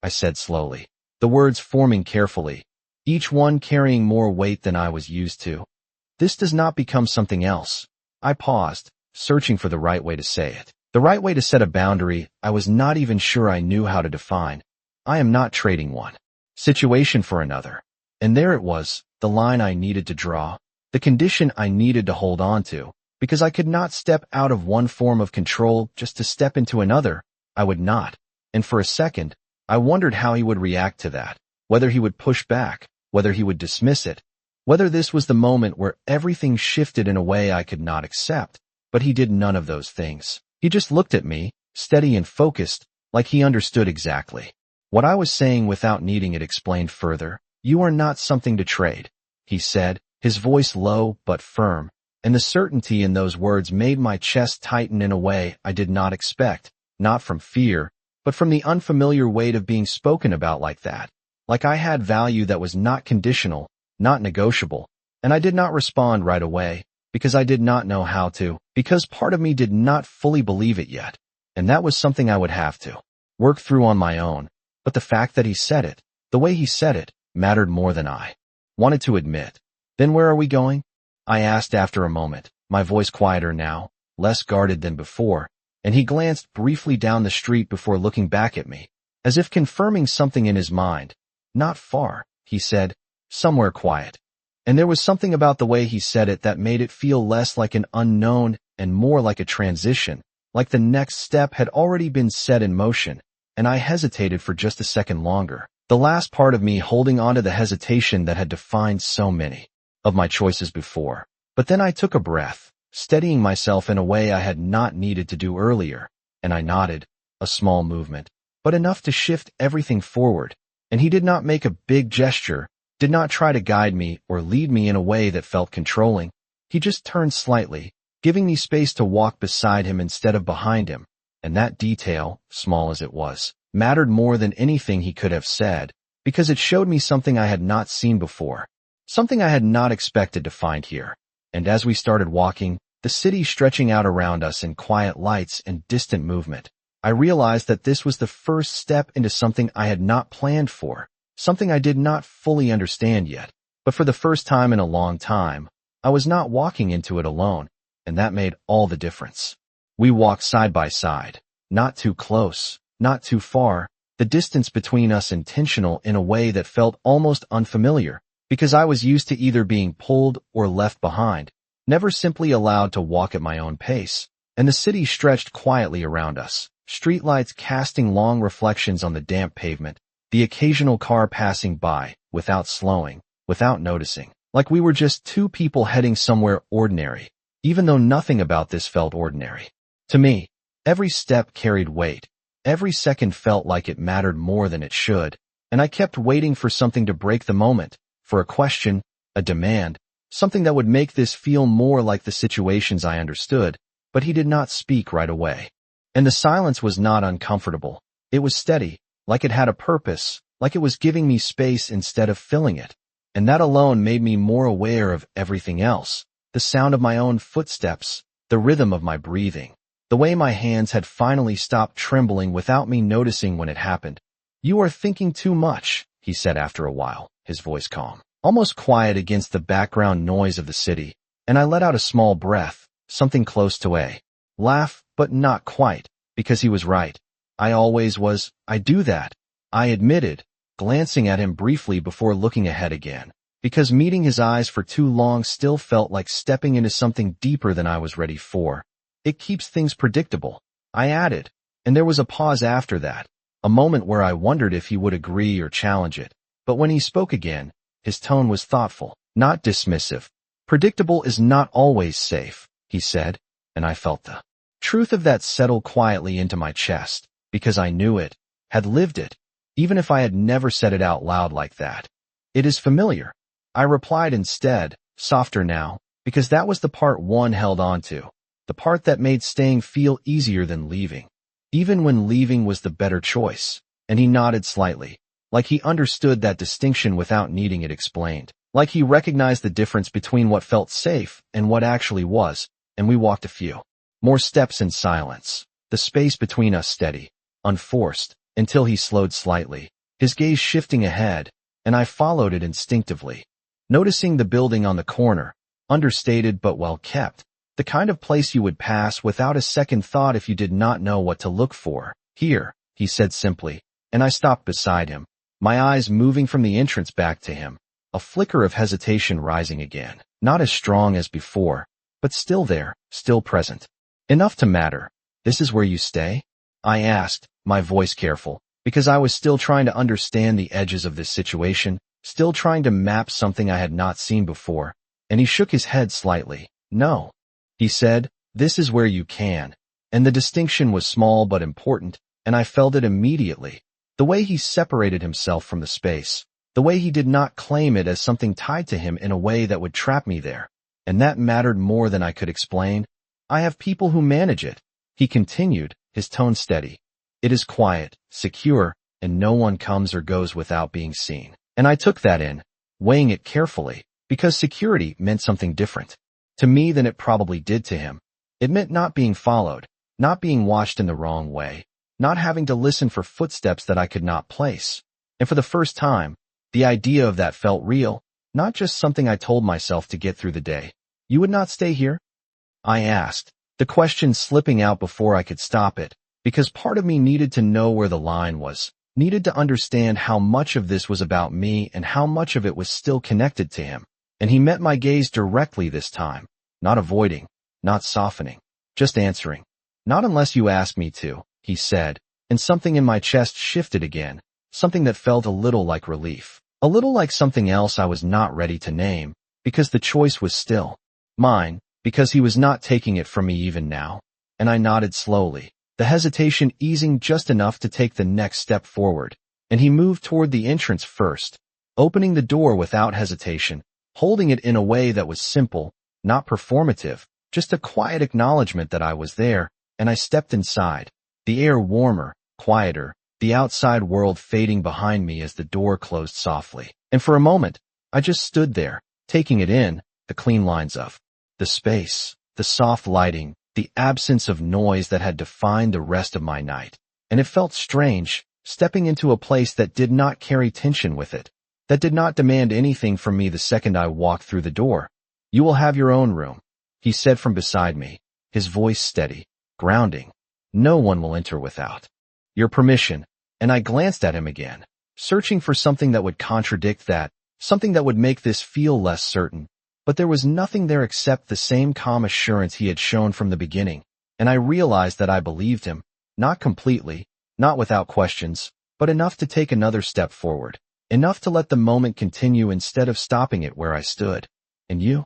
I said slowly, the words forming carefully, each one carrying more weight than I was used to. "This does not become something else." I paused, searching for the right way to say it. The right way to set a boundary I was not even sure I knew how to define. I am not trading one situation for another. And there it was, the line I needed to draw, the condition I needed to hold on to, because I could not step out of one form of control just to step into another. I would not. And for a second, I wondered how he would react to that, whether he would push back, whether he would dismiss it, whether this was the moment where everything shifted in a way I could not accept. But he did none of those things. He just looked at me, steady and focused, like he understood exactly what I was saying without needing it explained further. "You are not something to trade," he said, his voice low but firm, and the certainty in those words made my chest tighten in a way I did not expect, not from fear, but from the unfamiliar weight of being spoken about like that, like I had value that was not conditional, not negotiable. And I did not respond right away, because I did not know how to, because part of me did not fully believe it yet, and that was something I would have to work through on my own. But the fact that he said it, the way he said it, mattered more than I wanted to admit. "Then where are we going?" I asked after a moment, my voice quieter now, less guarded than before, and he glanced briefly down the street before looking back at me, as if confirming something in his mind. "Not far," he said, "somewhere quiet." And there was something about the way he said it that made it feel less like an unknown and more like a transition, like the next step had already been set in motion, and I hesitated for just a second longer, the last part of me holding on to the hesitation that had defined so many of my choices before. But then I took a breath, steadying myself in a way I had not needed to do earlier, and I nodded, a small movement, but enough to shift everything forward. And he did not make a big gesture, did not try to guide me or lead me in a way that felt controlling. He just turned slightly, giving me space to walk beside him instead of behind him. And that detail, small as it was, mattered more than anything he could have said, because it showed me something I had not seen before, something I had not expected to find here. And as we started walking, the city stretching out around us in quiet lights and distant movement, I realized that this was the first step into something I had not planned for, something I did not fully understand yet. But for the first time in a long time, I was not walking into it alone, and that made all the difference. We walked side by side, not too close, not too far, the distance between us intentional in a way that felt almost unfamiliar, because I was used to either being pulled or left behind, never simply allowed to walk at my own pace. And the city stretched quietly around us, streetlights casting long reflections on the damp pavement, the occasional car passing by, without slowing, without noticing, like we were just two people heading somewhere ordinary, even though nothing about this felt ordinary. To me, every step carried weight, every second felt like it mattered more than it should, and I kept waiting for something to break the moment, for a question, a demand, something that would make this feel more like the situations I understood. But he did not speak right away. And the silence was not uncomfortable. It was steady, like it had a purpose, like it was giving me space instead of filling it. And that alone made me more aware of everything else, the sound of my own footsteps, the rhythm of my breathing, the way my hands had finally stopped trembling without me noticing when it happened. "You are thinking too much," he said after a while, his voice calm, almost quiet against the background noise of the city. And I let out a small breath, something close to a laugh, but not quite, because he was right. I always was. "I do that," I admitted, glancing at him briefly before looking ahead again, because meeting his eyes for too long still felt like stepping into something deeper than I was ready for. "It keeps things predictable," I added, and there was a pause after that, a moment where I wondered if he would agree or challenge it. But when he spoke again, his tone was thoughtful, not dismissive. "Predictable is not always safe," he said, and I felt the truth of that settle quietly into my chest, because I knew it, had lived it, even if I had never said it out loud like that. "It is familiar," I replied instead, softer now, because that was the part one held on to, the part that made staying feel easier than leaving, even when leaving was the better choice. And he nodded slightly, like he understood that distinction without needing it explained. Like he recognized the difference between what felt safe and what actually was, and we walked a few more steps in silence, the space between us steady, unforced, until he slowed slightly, his gaze shifting ahead, and I followed it instinctively. Noticing the building on the corner, understated but well kept, the kind of place you would pass without a second thought if you did not know what to look for. Here, he said simply, and I stopped beside him, my eyes moving from the entrance back to him, a flicker of hesitation rising again, not as strong as before, but still there, still present. Enough to matter. This is where you stay? I asked, my voice careful, because I was still trying to understand the edges of this situation, still trying to map something I had not seen before, and he shook his head slightly. No. He said, this is where you can. And the distinction was small but important, and I felt it immediately. The way he separated himself from the space, the way he did not claim it as something tied to him in a way that would trap me there. And that mattered more than I could explain. I have people who manage it, he continued, his tone steady. It is quiet, secure, and no one comes or goes without being seen. And I took that in, weighing it carefully, because security meant something different to me than it probably did to him. It meant not being followed, not being watched in the wrong way, not having to listen for footsteps that I could not place. And for the first time, the idea of that felt real, not just something I told myself to get through the day. You would not stay here? I asked, the question slipping out before I could stop it, because part of me needed to know where the line was, needed to understand how much of this was about me and how much of it was still connected to him. And he met my gaze directly this time, not avoiding, not softening, just answering. Not unless you ask me to, he said, and something in my chest shifted again, something that felt a little like relief, a little like something else I was not ready to name, because the choice was still mine, because he was not taking it from me even now. And I nodded slowly, the hesitation easing just enough to take the next step forward, and he moved toward the entrance first, opening the door without hesitation, holding it in a way that was simple, not performative, just a quiet acknowledgement that I was there, and I stepped inside, the air warmer, quieter, the outside world fading behind me as the door closed softly. And for a moment, I just stood there, taking it in, the clean lines of the space, the soft lighting, the absence of noise that had defined the rest of my night. And it felt strange, stepping into a place that did not carry tension with it, that did not demand anything from me the second I walked through the door. You will have your own room, he said from beside me, his voice steady, grounding. No one will enter without your permission. And I glanced at him again, searching for something that would contradict that, something that would make this feel less certain. But there was nothing there except the same calm assurance he had shown from the beginning, and I realized that I believed him, not completely, not without questions, but enough to take another step forward, enough to let the moment continue instead of stopping it where I stood. And you?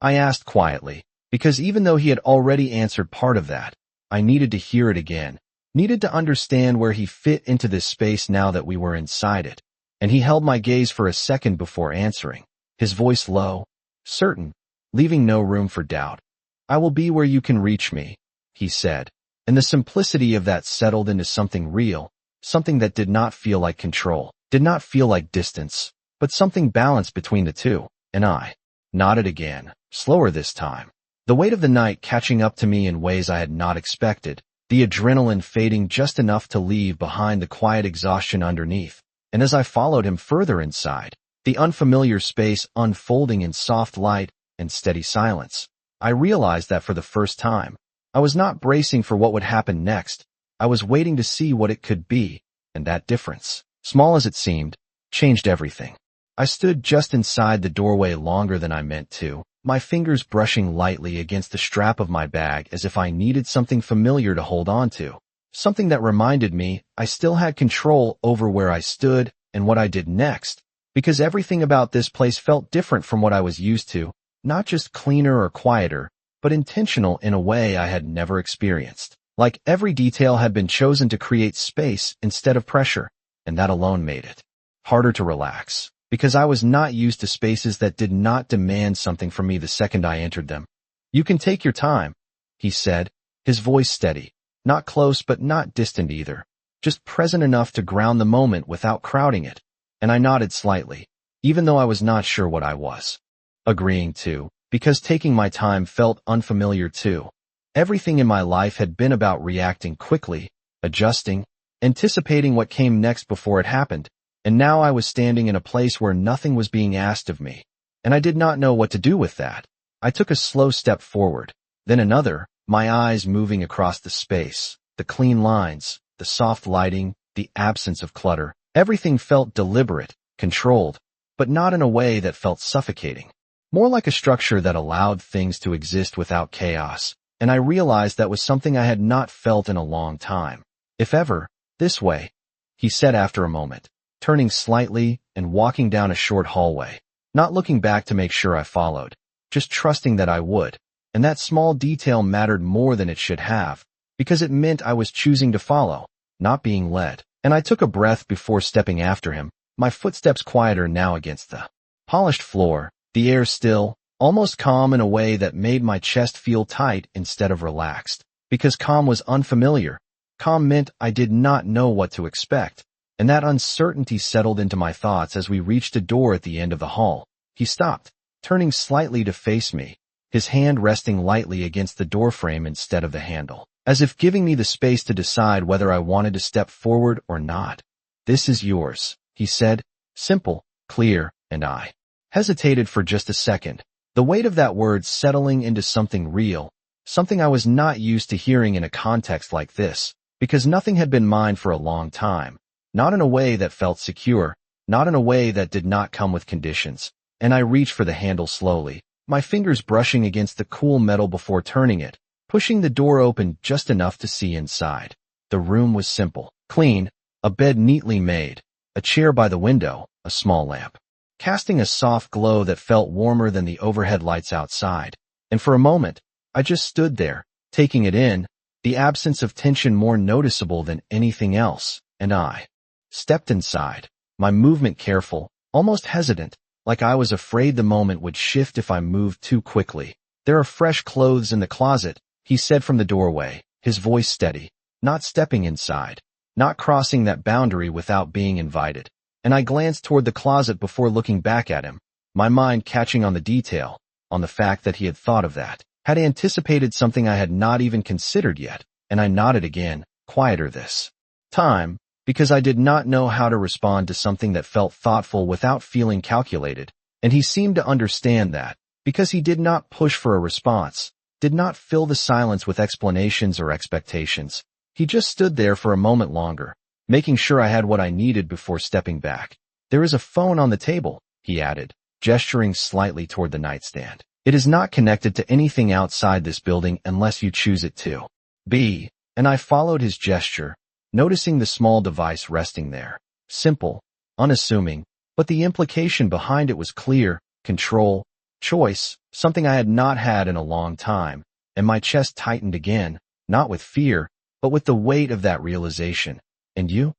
I asked quietly, because even though he had already answered part of that, I needed to hear it again, needed to understand where he fit into this space now that we were inside it. And he held my gaze for a second before answering, his voice low, certain, leaving no room for doubt. I will be where you can reach me, he said, and the simplicity of that settled into something real, something that did not feel like control, did not feel like distance, but something balanced between the two. And I nodded again, slower this time, the weight of the night catching up to me in ways I had not expected, the adrenaline fading just enough to leave behind the quiet exhaustion underneath. And as I followed him further inside, the unfamiliar space unfolding in soft light and steady silence, I realized that for the first time, I was not bracing for what would happen next. I was waiting to see what it could be, and that difference, small as it seemed, changed everything. I stood just inside the doorway longer than I meant to, my fingers brushing lightly against the strap of my bag as if I needed something familiar to hold on to, something that reminded me I still had control over where I stood and what I did next, because everything about this place felt different from what I was used to, not just cleaner or quieter, but intentional in a way I had never experienced. Like every detail had been chosen to create space instead of pressure, and that alone made it harder to relax, because I was not used to spaces that did not demand something from me the second I entered them. You can take your time, he said, his voice steady, not close but not distant either, just present enough to ground the moment without crowding it. And I nodded slightly. even though I was not sure what I was agreeing to, because taking my time felt unfamiliar too. Everything in my life had been about reacting quickly, adjusting, anticipating what came next before it happened, and now I was standing in a place where nothing was being asked of me, and I did not know what to do with that. I took a slow step forward, then another, my eyes moving across the space, the clean lines, the soft lighting, the absence of clutter. Everything felt deliberate, controlled, but not in a way that felt suffocating. More like a structure that allowed things to exist without chaos, and I realized that was something I had not felt in a long time. If ever, this way, he said after a moment, turning slightly and walking down a short hallway, not looking back to make sure I followed, just trusting that I would, and that small detail mattered more than it should have, because it meant I was choosing to follow, not being led. And I took a breath before stepping after him, my footsteps quieter now against the polished floor, the air still, almost calm in a way that made my chest feel tight instead of relaxed. Because calm was unfamiliar. Calm meant I did not know what to expect, and that uncertainty settled into my thoughts as we reached a door at the end of the hall. He stopped, turning slightly to face me, his hand resting lightly against the doorframe instead of the handle, as if giving me the space to decide whether I wanted to step forward or not. "This is yours," he said, simple, clear, and I hesitated for just a second, the weight of that word settling into something real, something I was not used to hearing in a context like this, because nothing had been mine for a long time, not in a way that felt secure, not in a way that did not come with conditions, and I reached for the handle slowly, my fingers brushing against the cool metal before turning it, pushing the door open just enough to see inside. The room was simple, clean, a bed neatly made, a chair by the window, a small lamp, casting a soft glow that felt warmer than the overhead lights outside. And for a moment, I just stood there, taking it in, the absence of tension more noticeable than anything else, and I stepped inside, my movement careful, almost hesitant, like I was afraid the moment would shift if I moved too quickly. "There are fresh clothes in the closet," he said from the doorway, his voice steady, not stepping inside, not crossing that boundary without being invited. And I glanced toward the closet before looking back at him, my mind catching on the detail, on the fact that he had thought of that, had anticipated something I had not even considered yet, and I nodded again, quieter this time, because I did not know how to respond to something that felt thoughtful without feeling calculated, and he seemed to understand that, because he did not push for a response, did not fill the silence with explanations or expectations. He just stood there for a moment longer, making sure I had what I needed before stepping back. "There is a phone on the table," he added, gesturing slightly toward the nightstand. "It is not connected to anything outside this building unless you choose it to be," and I followed his gesture, noticing the small device resting there. Simple, unassuming, but the implication behind it was clear: control, choice, something I had not had in a long time, and my chest tightened again, not with fear, but with the weight of that realization. "And you?"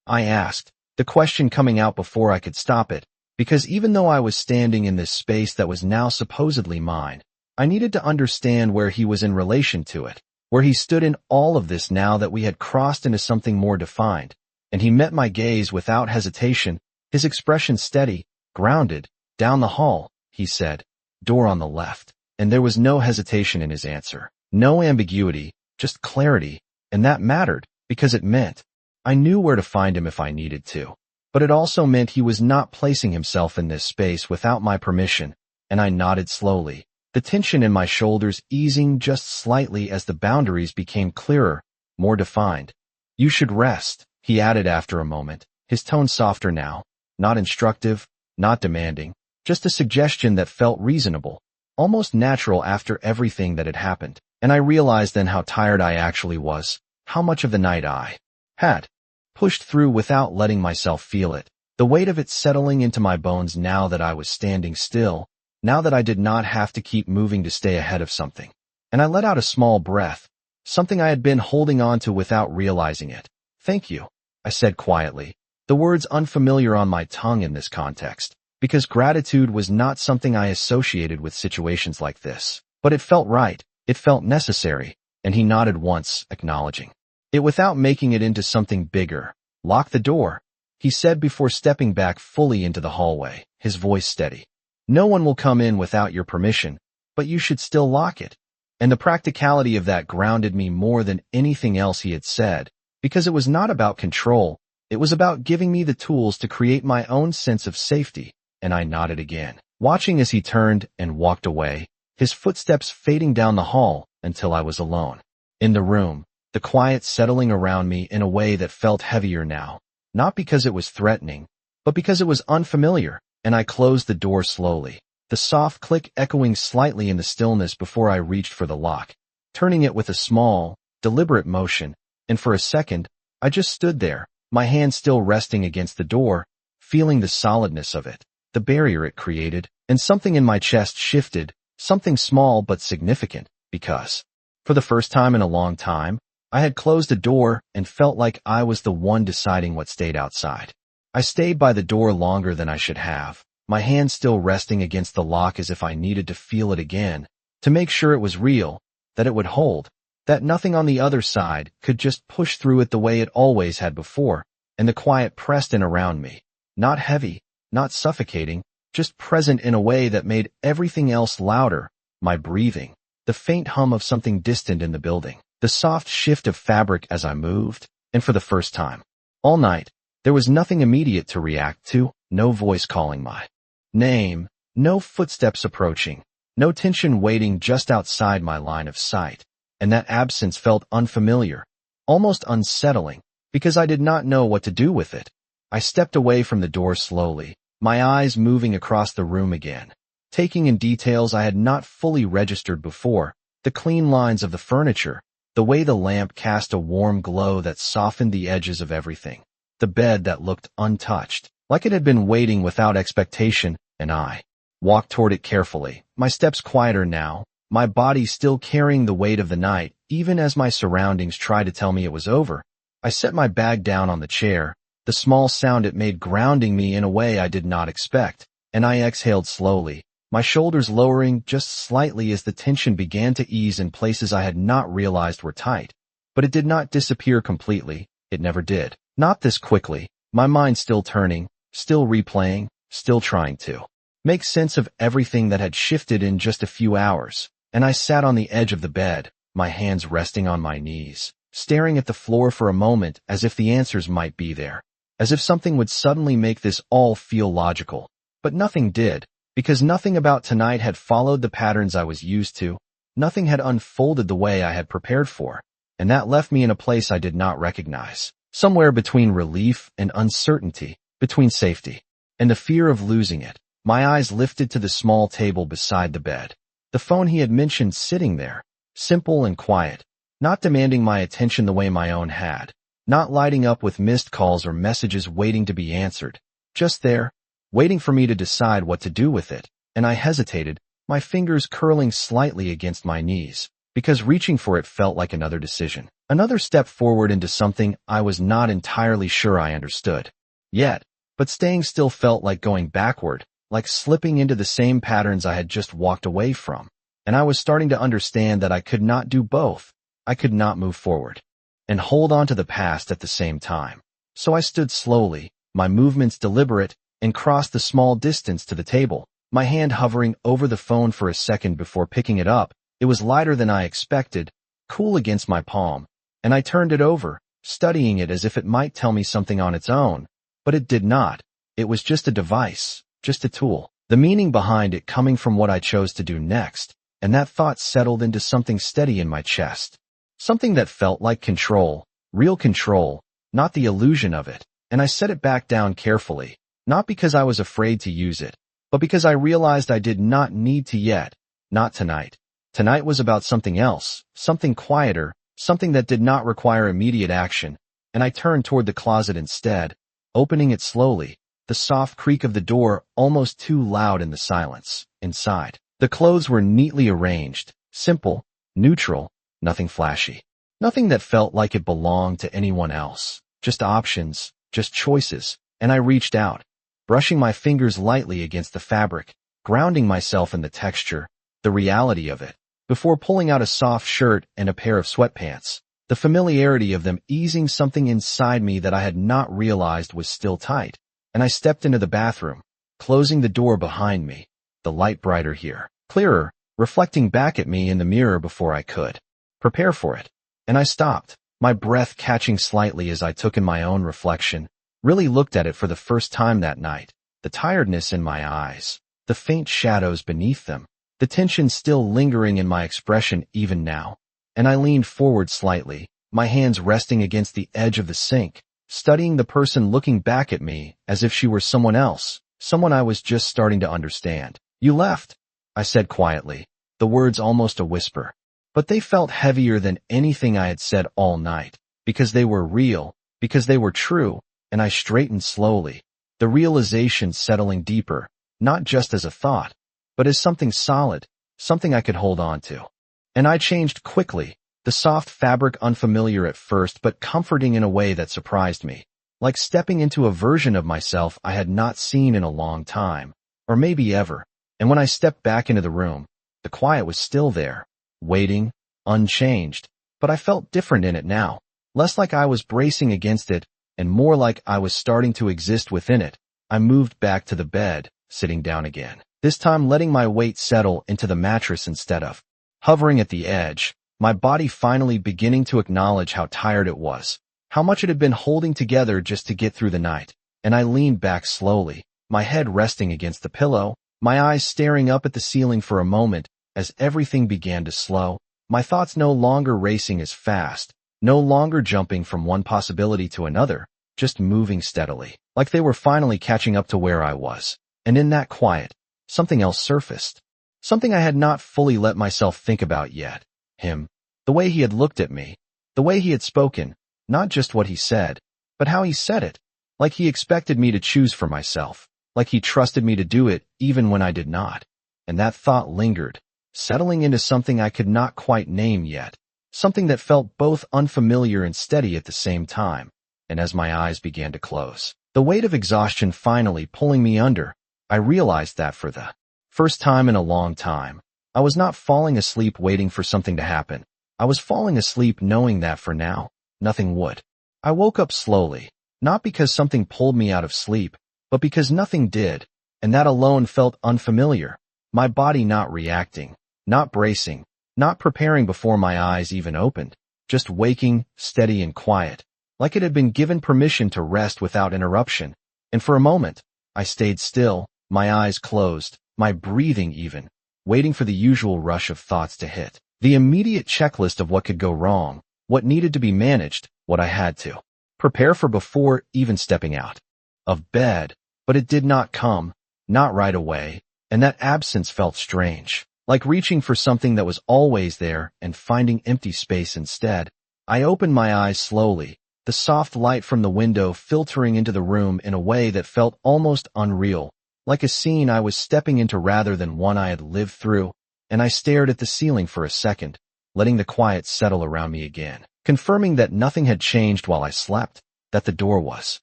I asked, the question coming out before I could stop it, because even though I was standing in this space that was now supposedly mine, I needed to understand where he was in relation to it, where he stood in all of this now that we had crossed into something more defined. And he met my gaze without hesitation, his expression steady, grounded. "Down the hall," he said, "door on the left." And there was no hesitation in his answer, no ambiguity, just clarity, and that mattered, because it meant I knew where to find him if I needed to. But it also meant he was not placing himself in this space without my permission, and I nodded slowly, the tension in my shoulders easing just slightly as the boundaries became clearer, more defined. "You should rest," he added after a moment, his tone softer now, not instructive, not demanding, just a suggestion that felt reasonable, almost natural after everything that had happened. And I realized then how tired I actually was, how much of the night I had pushed through without letting myself feel it, the weight of it settling into my bones now that I was standing still, now that I did not have to keep moving to stay ahead of something. And I let out a small breath, something I had been holding on to without realizing it. "Thank you," I said quietly, the words unfamiliar on my tongue in this context, because gratitude was not something I associated with situations like this. But it felt right, it felt necessary, and he nodded once, acknowledging it without making it into something bigger. "Lock the door," he said before stepping back fully into the hallway, his voice steady. "No one will come in without your permission, but you should still lock it." And the practicality of that grounded me more than anything else he had said, because it was not about control, it was about giving me the tools to create my own sense of safety, and I nodded again, watching as he turned and walked away, his footsteps fading down the hall until I was alone. In the room, the quiet settling around me in a way that felt heavier now, not because it was threatening, but because it was unfamiliar, and I closed the door slowly, the soft click echoing slightly in the stillness before I reached for the lock, turning it with a small, deliberate motion, and for a second, I just stood there, my hand still resting against the door, feeling the solidness of it, the barrier it created, and something in my chest shifted, something small but significant, because, for the first time in a long time, I had closed a door and felt like I was the one deciding what stayed outside. I stayed by the door longer than I should have, my hand still resting against the lock as if I needed to feel it again, to make sure it was real, that it would hold, that nothing on the other side could just push through it the way it always had before, and the quiet pressed in around me, not heavy, not suffocating, just present in a way that made everything else louder, my breathing, the faint hum of something distant in the building, the soft shift of fabric as I moved, and for the first time, all night, there was nothing immediate to react to, no voice calling my name, no footsteps approaching, no tension waiting just outside my line of sight, and that absence felt unfamiliar, almost unsettling, because I did not know what to do with it. I stepped away from the door slowly, my eyes moving across the room again, taking in details I had not fully registered before, the clean lines of the furniture, the way the lamp cast a warm glow that softened the edges of everything, the bed that looked untouched, like it had been waiting without expectation, and I walked toward it carefully, my steps quieter now, my body still carrying the weight of the night, even as my surroundings tried to tell me it was over. I set my bag down on the chair, the small sound it made grounding me in a way I did not expect, and I exhaled slowly, my shoulders lowering just slightly as the tension began to ease in places I had not realized were tight. But it did not disappear completely, it never did. Not this quickly, my mind still turning, still replaying, still trying to make sense of everything that had shifted in just a few hours, and I sat on the edge of the bed, my hands resting on my knees, staring at the floor for a moment as if the answers might be there, as if something would suddenly make this all feel logical. But nothing did, because nothing about tonight had followed the patterns I was used to, nothing had unfolded the way I had prepared for, and that left me in a place I did not recognize, somewhere between relief and uncertainty, between safety and the fear of losing it. My eyes lifted to the small table beside the bed, the phone he had mentioned sitting there, simple and quiet, not demanding my attention the way my own had, not lighting up with missed calls or messages waiting to be answered, just there, waiting for me to decide what to do with it, and I hesitated, my fingers curling slightly against my knees, because reaching for it felt like another decision, another step forward into something I was not entirely sure I understood yet, but staying still felt like going backward, like slipping into the same patterns I had just walked away from, and I was starting to understand that I could not do both. I could not move forward and hold on to the past at the same time. So I stood slowly, my movements deliberate, and crossed the small distance to the table, my hand hovering over the phone for a second before picking it up. It was lighter than I expected, cool against my palm, and I turned it over, studying it as if it might tell me something on its own, but it did not. It was just a device, just a tool, the meaning behind it coming from what I chose to do next, and that thought settled into something steady in my chest. Something that felt like control, real control, not the illusion of it, and I set it back down carefully, not because I was afraid to use it, but because I realized I did not need to yet, not tonight. Tonight was about something else, something quieter, something that did not require immediate action, and I turned toward the closet instead, opening it slowly, the soft creak of the door almost too loud in the silence. Inside, the clothes were neatly arranged, simple, neutral, nothing flashy. Nothing that felt like it belonged to anyone else. Just options, just choices, and I reached out, brushing my fingers lightly against the fabric, grounding myself in the texture, the reality of it, before pulling out a soft shirt and a pair of sweatpants, the familiarity of them easing something inside me that I had not realized was still tight, and I stepped into the bathroom, closing the door behind me, the light brighter here, clearer, reflecting back at me in the mirror before I could prepare for it. And I stopped, my breath catching slightly as I took in my own reflection, really looked at it for the first time that night, the tiredness in my eyes, the faint shadows beneath them, the tension still lingering in my expression even now. And I leaned forward slightly, my hands resting against the edge of the sink, studying the person looking back at me as if she were someone else, someone I was just starting to understand. "You left," I said quietly, the words almost a whisper. But they felt heavier than anything I had said all night, because they were real, because they were true, and I straightened slowly, the realization settling deeper, not just as a thought, but as something solid, something I could hold on to. And I changed quickly, the soft fabric unfamiliar at first but comforting in a way that surprised me, like stepping into a version of myself I had not seen in a long time, or maybe ever. And when I stepped back into the room, the quiet was still there, waiting, unchanged, but I felt different in it now, less like I was bracing against it, and more like I was starting to exist within it. I moved back to the bed, sitting down again, this time letting my weight settle into the mattress instead of hovering at the edge, my body finally beginning to acknowledge how tired it was, how much it had been holding together just to get through the night. And I leaned back slowly, my head resting against the pillow, my eyes staring up at the ceiling for a moment, as everything began to slow, my thoughts no longer racing as fast, no longer jumping from one possibility to another, just moving steadily, like they were finally catching up to where I was. And in that quiet, something else surfaced. Something I had not fully let myself think about yet. Him. The way he had looked at me. The way he had spoken. Not just what he said, but how he said it. Like he expected me to choose for myself. Like he trusted me to do it even when I did not. And that thought lingered, settling into something I could not quite name yet, something that felt both unfamiliar and steady at the same time. And as my eyes began to close, the weight of exhaustion finally pulling me under, I realized that for the first time in a long time, I was not falling asleep waiting for something to happen. I was falling asleep knowing that for now, nothing would. I woke up slowly, not because something pulled me out of sleep, but because nothing did, and that alone felt unfamiliar. My body not reacting, not bracing, not preparing before my eyes even opened, just waking, steady and quiet, like it had been given permission to rest without interruption. And for a moment, I stayed still, my eyes closed, my breathing even, waiting for the usual rush of thoughts to hit. The immediate checklist of what could go wrong, what needed to be managed, what I had to prepare for before even stepping out of bed. But it did not come, not right away, and that absence felt strange, like reaching for something that was always there and finding empty space instead. I opened my eyes slowly, the soft light from the window filtering into the room in a way that felt almost unreal, like a scene I was stepping into rather than one I had lived through, and I stared at the ceiling for a second, letting the quiet settle around me again, confirming that nothing had changed while I slept, that the door was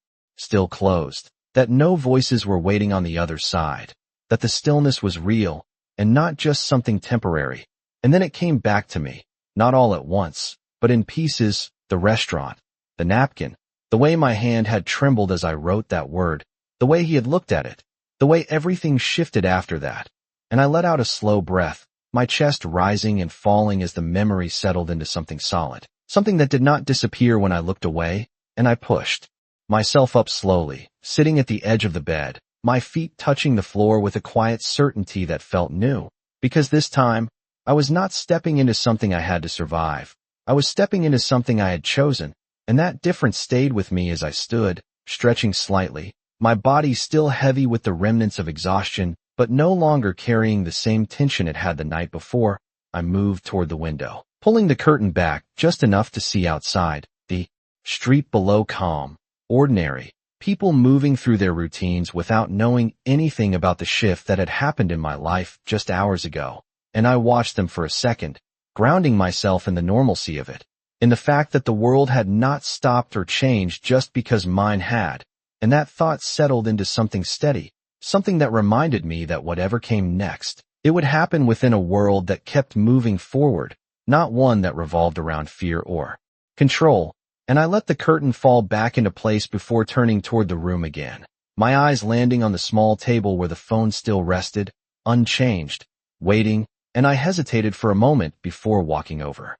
still closed, that no voices were waiting on the other side, that the stillness was real, and not just something temporary. And then it came back to me, not all at once, but in pieces, the restaurant, the napkin, the way my hand had trembled as I wrote that word, the way he had looked at it, the way everything shifted after that. And I let out a slow breath, my chest rising and falling as the memory settled into something solid, something that did not disappear when I looked away, and I pushed myself up slowly, sitting at the edge of the bed, my feet touching the floor with a quiet certainty that felt new, because this time, I was not stepping into something I had to survive. I was stepping into something I had chosen, and that difference stayed with me as I stood, stretching slightly, my body still heavy with the remnants of exhaustion, but no longer carrying the same tension it had the night before. I moved toward the window, pulling the curtain back just enough to see outside, the street below calm, ordinary, people moving through their routines without knowing anything about the shift that had happened in my life just hours ago. And I watched them for a second, grounding myself in the normalcy of it, in the fact that the world had not stopped or changed just because mine had, and that thought settled into something steady, something that reminded me that whatever came next, it would happen within a world that kept moving forward, not one that revolved around fear or control, and I let the curtain fall back into place before turning toward the room again, my eyes landing on the small table where the phone still rested, unchanged, waiting, and I hesitated for a moment before walking over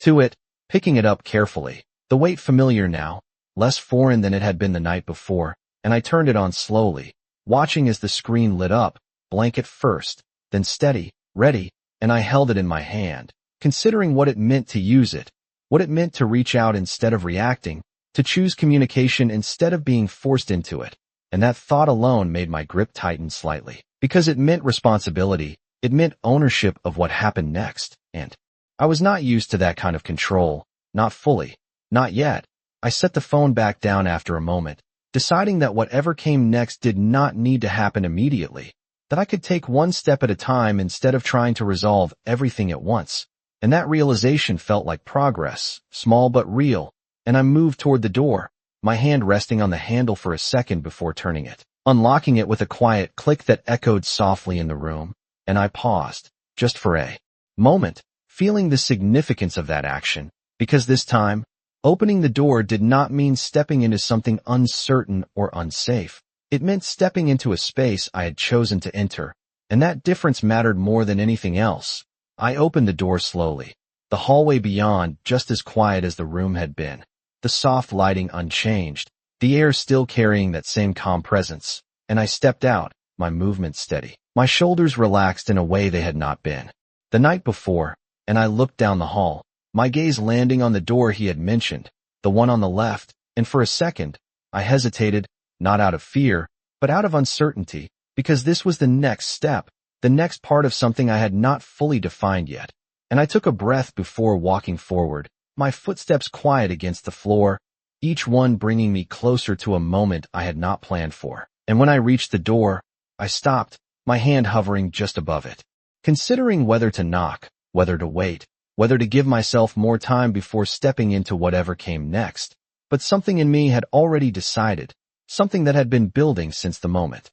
to it, picking it up carefully, the weight familiar now, less foreign than it had been the night before, and I turned it on slowly, watching as the screen lit up, blank at first, then steady, ready, and I held it in my hand, considering what it meant to use it, what it meant to reach out instead of reacting, to choose communication instead of being forced into it, and that thought alone made my grip tighten slightly, because it meant responsibility, it meant ownership of what happened next, and I was not used to that kind of control, not fully, not yet. I set the phone back down after a moment, deciding that whatever came next did not need to happen immediately, that I could take one step at a time instead of trying to resolve everything at once. And that realization felt like progress, small but real, and I moved toward the door, my hand resting on the handle for a second before turning it, unlocking it with a quiet click that echoed softly in the room, and I paused, just for a moment, feeling the significance of that action, because this time, opening the door did not mean stepping into something uncertain or unsafe. It meant stepping into a space I had chosen to enter, and that difference mattered more than anything else. I opened the door slowly, the hallway beyond just as quiet as the room had been, the soft lighting unchanged, the air still carrying that same calm presence, and I stepped out, my movements steady, my shoulders relaxed in a way they had not been the night before, and I looked down the hall, my gaze landing on the door he had mentioned, the one on the left, and for a second, I hesitated, not out of fear, but out of uncertainty, because this was the next step, the next part of something I had not fully defined yet, and I took a breath before walking forward, my footsteps quiet against the floor, each one bringing me closer to a moment I had not planned for. And when I reached the door, I stopped, my hand hovering just above it, considering whether to knock, whether to wait, whether to give myself more time before stepping into whatever came next. But something in me had already decided, something that had been building since the moment.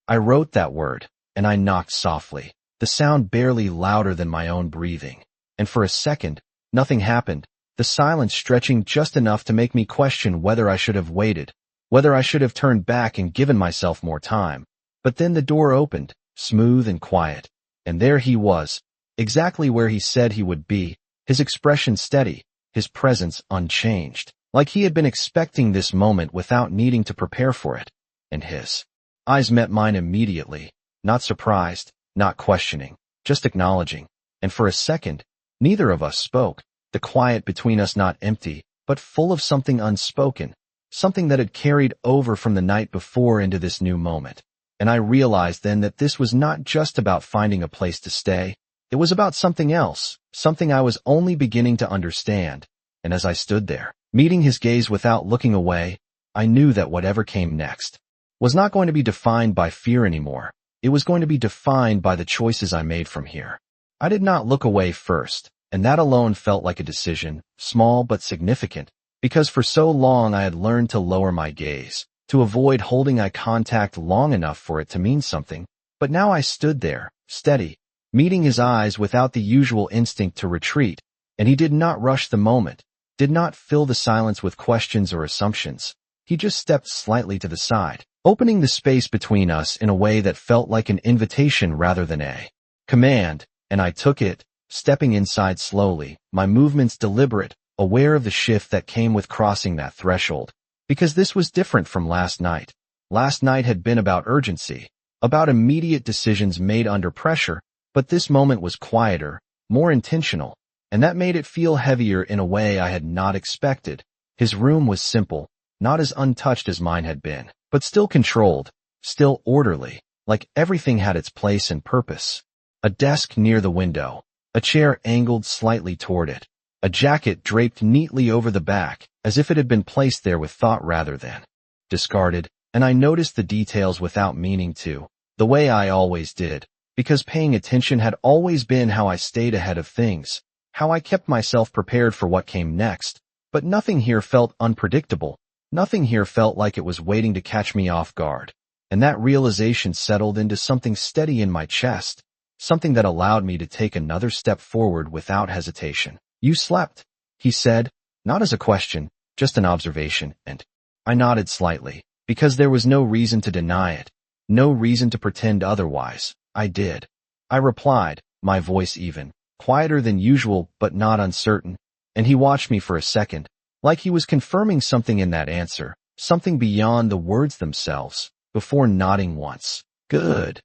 I wrote that word, and I knocked softly, the sound barely louder than my own breathing. And for a second, nothing happened, the silence stretching just enough to make me question whether I should have waited, whether I should have turned back and given myself more time. But then the door opened, smooth and quiet, and there he was, exactly where he said he would be, his expression steady, his presence unchanged, like he had been expecting this moment without needing to prepare for it. And his eyes met mine immediately, not surprised, not questioning, just acknowledging. And for a second, neither of us spoke, the quiet between us not empty, but full of something unspoken, something that had carried over from the night before into this new moment. And I realized then that this was not just about finding a place to stay, it was about something else, something I was only beginning to understand. And as I stood there, meeting his gaze without looking away, I knew that whatever came next was not going to be defined by fear anymore. It was going to be defined by the choices I made from here. I did not look away first, and that alone felt like a decision, small but significant, because for so long I had learned to lower my gaze, to avoid holding eye contact long enough for it to mean something. But now I stood there, steady, meeting his eyes without the usual instinct to retreat, and he did not rush the moment, did not fill the silence with questions or assumptions. He just stepped slightly to the side, opening the space between us in a way that felt like an invitation rather than a command, and I took it, stepping inside slowly, my movements deliberate, aware of the shift that came with crossing that threshold. Because this was different from last night. Last night had been about urgency, about immediate decisions made under pressure, but this moment was quieter, more intentional, and that made it feel heavier in a way I had not expected. His room was simple, not as untouched as mine had been, but still controlled, still orderly, like everything had its place and purpose. A desk near the window, a chair angled slightly toward it, a jacket draped neatly over the back, as if it had been placed there with thought rather than discarded, and I noticed the details without meaning to, the way I always did, because paying attention had always been how I stayed ahead of things, how I kept myself prepared for what came next. But nothing here felt unpredictable, nothing here felt like it was waiting to catch me off guard, and that realization settled into something steady in my chest, something that allowed me to take another step forward without hesitation. "You slept," he said, Not as a question, just an observation, and I nodded slightly, because there was no reason to deny it, no reason to pretend otherwise. I did. I replied, my voice even, quieter than usual but not uncertain, and he watched me for a second, like he was confirming something in that answer, something beyond the words themselves, before nodding once. Good,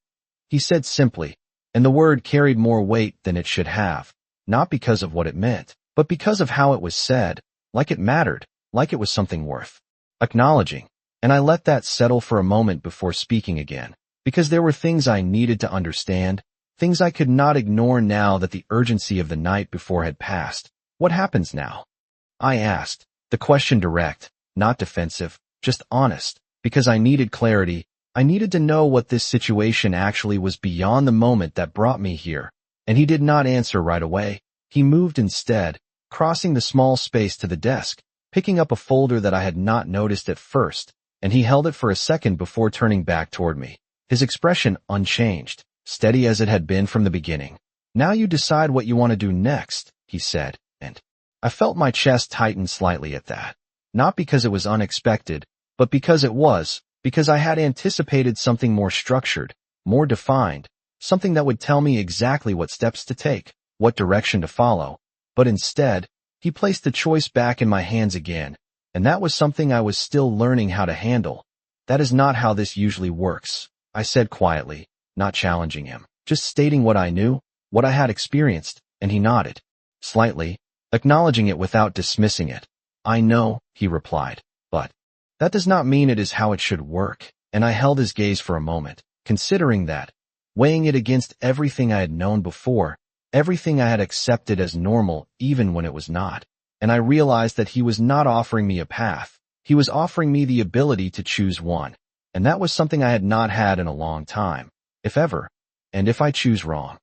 he said simply, and the word carried more weight than it should have, not because of what it meant, but because of how it was said, like it mattered, like it was something worth acknowledging. And I let that settle for a moment before speaking again, because there were things I needed to understand, things I could not ignore now that the urgency of the night before had passed. What happens now? I asked, the question direct, not defensive, just honest, because I needed clarity. I needed to know what this situation actually was beyond the moment that brought me here. And he did not answer right away. He moved instead, crossing the small space to the desk, picking up a folder that I had not noticed at first, and he held it for a second before turning back toward me, his expression unchanged, steady as it had been from the beginning. Now you decide what you want to do next, he said, and I felt my chest tighten slightly at that. Not because it was unexpected, but because I had anticipated something more structured, more defined, something that would tell me exactly what steps to take, what direction to follow. But instead, he placed the choice back in my hands again, and that was something I was still learning how to handle. That is not how this usually works, I said quietly, not challenging him, just stating what I knew, what I had experienced, and he nodded, slightly, acknowledging it without dismissing it. I know, he replied, but that does not mean it is how it should work, and I held his gaze for a moment, considering that, weighing it against everything I had known before, everything I had accepted as normal even when it was not. And I realized that he was not offering me a path. He was offering me the ability to choose one. And that was something I had not had in a long time, if ever. And if I choose wrong?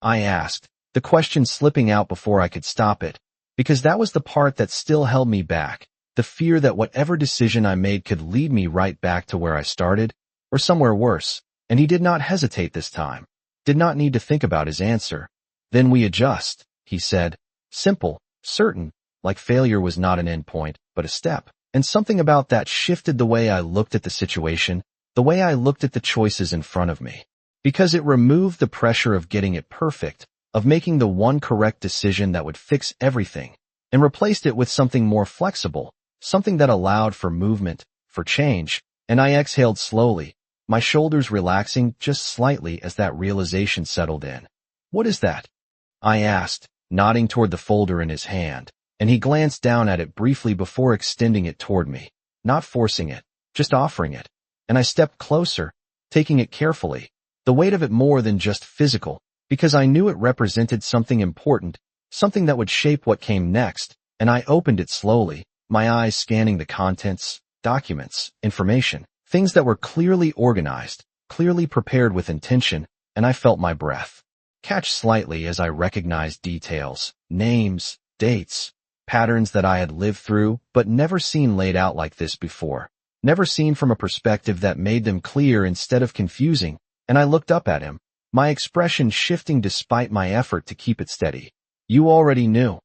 I asked, the question slipping out before I could stop it, because that was the part that still held me back, the fear that whatever decision I made could lead me right back to where I started, or somewhere worse. And he did not hesitate this time, did not need to think about his answer. Then we adjust, he said, simple, certain, like failure was not an endpoint, but a step. And something about that shifted the way I looked at the situation, the way I looked at the choices in front of me. Because it removed the pressure of getting it perfect, of making the one correct decision that would fix everything, and replaced it with something more flexible, something that allowed for movement, for change. And I exhaled slowly, my shoulders relaxing just slightly as that realization settled in. What is that? I asked, nodding toward the folder in his hand, and he glanced down at it briefly before extending it toward me, not forcing it, just offering it. And I stepped closer, taking it carefully, the weight of it more than just physical, because I knew it represented something important, something that would shape what came next, and I opened it slowly, my eyes scanning the contents, documents, information, things that were clearly organized, clearly prepared with intention, and I felt my breath catch slightly as I recognized details, names, dates, patterns that I had lived through but never seen laid out like this before, never seen from a perspective that made them clear instead of confusing, and I looked up at him, my expression shifting despite my effort to keep it steady. You already knew,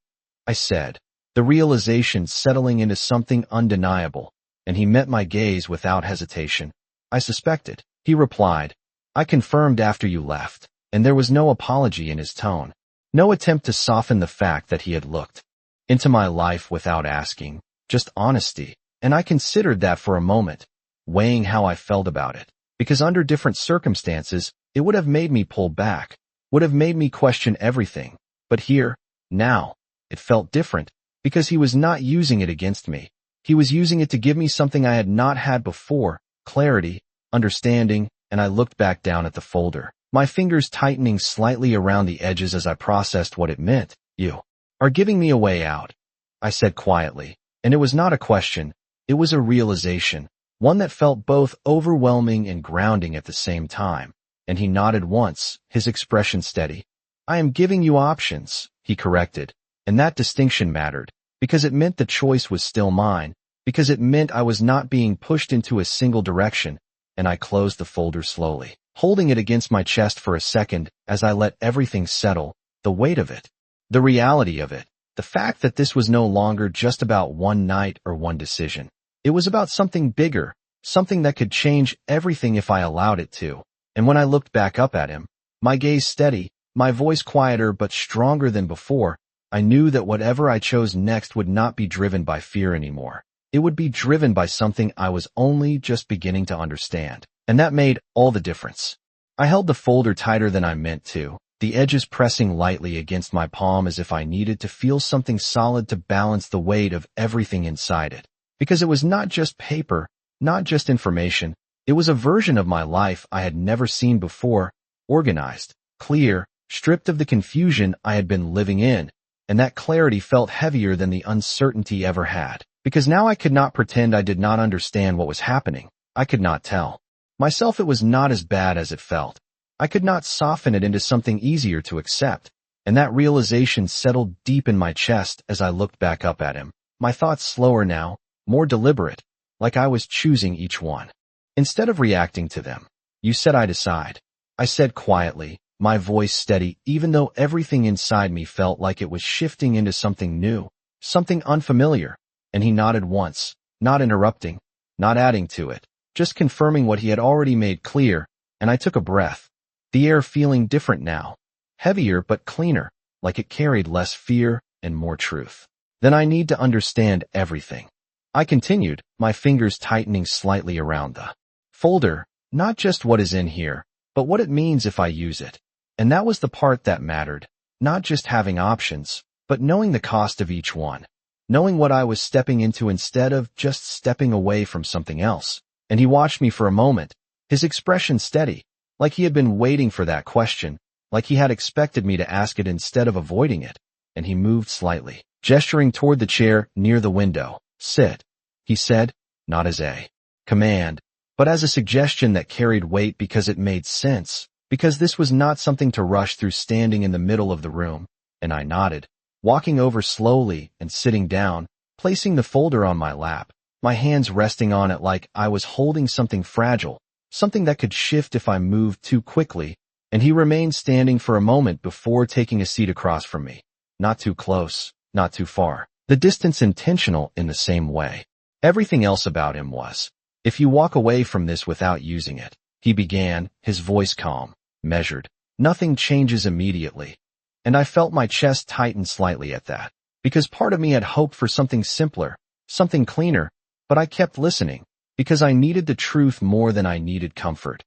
I said, the realization settling into something undeniable, and he met my gaze without hesitation. I suspected, he replied. I confirmed after you left. And there was no apology in his tone, no attempt to soften the fact that he had looked into my life without asking, just honesty. And I considered that for a moment, weighing how I felt about it, because under different circumstances, it would have made me pull back, would have made me question everything. But here, now, it felt different, because he was not using it against me. He was using it to give me something I had not had before, clarity, understanding, and I looked back down at the folder, my fingers tightening slightly around the edges as I processed what it meant. You are giving me a way out, I said quietly, and it was not a question, it was a realization, one that felt both overwhelming and grounding at the same time. And he nodded once, his expression steady. I am giving you options, he corrected, and that distinction mattered, because it meant the choice was still mine, because it meant I was not being pushed into a single direction, and I closed the folder slowly, holding it against my chest for a second as I let everything settle, the weight of it, the reality of it, The fact that this was no longer just about one night or one decision. It was about something bigger, something that could change everything if I allowed it to. And when I looked back up at him, my gaze steady, my voice quieter but stronger than before, I knew that whatever I chose next would not be driven by fear anymore. It would be driven by something I was only just beginning to understand. And that made all the difference. I held the folder tighter than I meant to, the edges pressing lightly against my palm as if I needed to feel something solid to balance the weight of everything inside it. Because it was not just paper, not just information, it was a version of my life I had never seen before, organized, clear, stripped of the confusion I had been living in, and that clarity felt heavier than the uncertainty ever had. Because now I could not pretend I did not understand what was happening. I could not tell myself it was not as bad as it felt. I could not soften it into something easier to accept, and that realization settled deep in my chest as I looked back up at him, my thoughts slower now, more deliberate, like I was choosing each one. Instead of reacting to them, "You said I decide," I said quietly, my voice steady even though everything inside me felt like it was shifting into something new, something unfamiliar, and he nodded once, not interrupting, not adding to it, just confirming what he had already made clear, and I took a breath, the air feeling different now, heavier but cleaner, like it carried less fear and more truth. "Then I need to understand everything," I continued, my fingers tightening slightly around the folder, "not just what is in here, but what it means if I use it." And that was the part that mattered, not just having options, but knowing the cost of each one, knowing what I was stepping into instead of just stepping away from something else. And he watched me for a moment, his expression steady, like he had been waiting for that question, like he had expected me to ask it instead of avoiding it. And he moved slightly, gesturing toward the chair near the window. "Sit," he said, not as a command, but as a suggestion that carried weight because it made sense, because this was not something to rush through standing in the middle of the room. And I nodded, walking over slowly and sitting down, placing the folder on my lap, my hands resting on it like I was holding something fragile, something that could shift if I moved too quickly, and he remained standing for a moment before taking a seat across from me. Not too close, not too far. The distance intentional in the same way. Everything else about him was. "If you walk away from this without using it," he began, his voice calm, measured, "nothing changes immediately." And I felt my chest tighten slightly at that, because part of me had hoped for something simpler, something cleaner, but I kept listening, because I needed the truth more than I needed comfort.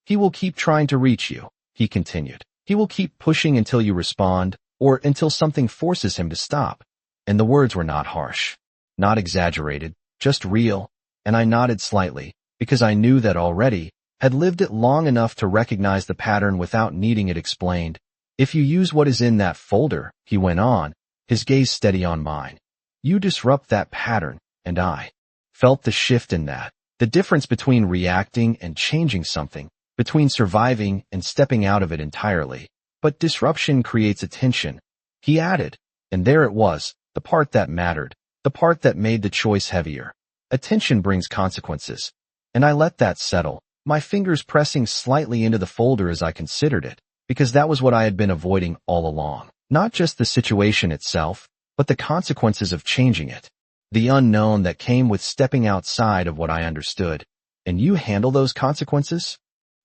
"He will keep trying to reach you," he continued. "He will keep pushing until you respond, or until something forces him to stop." And the words were not harsh, not exaggerated, just real, and I nodded slightly, because I knew that already, had lived it long enough to recognize the pattern without needing it explained. "If you use what is in that folder," he went on, his gaze steady on mine, "you disrupt that pattern," and I felt the shift in that, the difference between reacting and changing something, between surviving and stepping out of it entirely. "But disruption creates attention," he added, and there it was, the part that mattered, the part that made the choice heavier. Attention brings consequences. And I let that settle, my fingers pressing slightly into the folder as I considered it, because that was what I had been avoiding all along. Not just the situation itself, but the consequences of changing it. The unknown that came with stepping outside of what I understood. "And you handle those consequences?"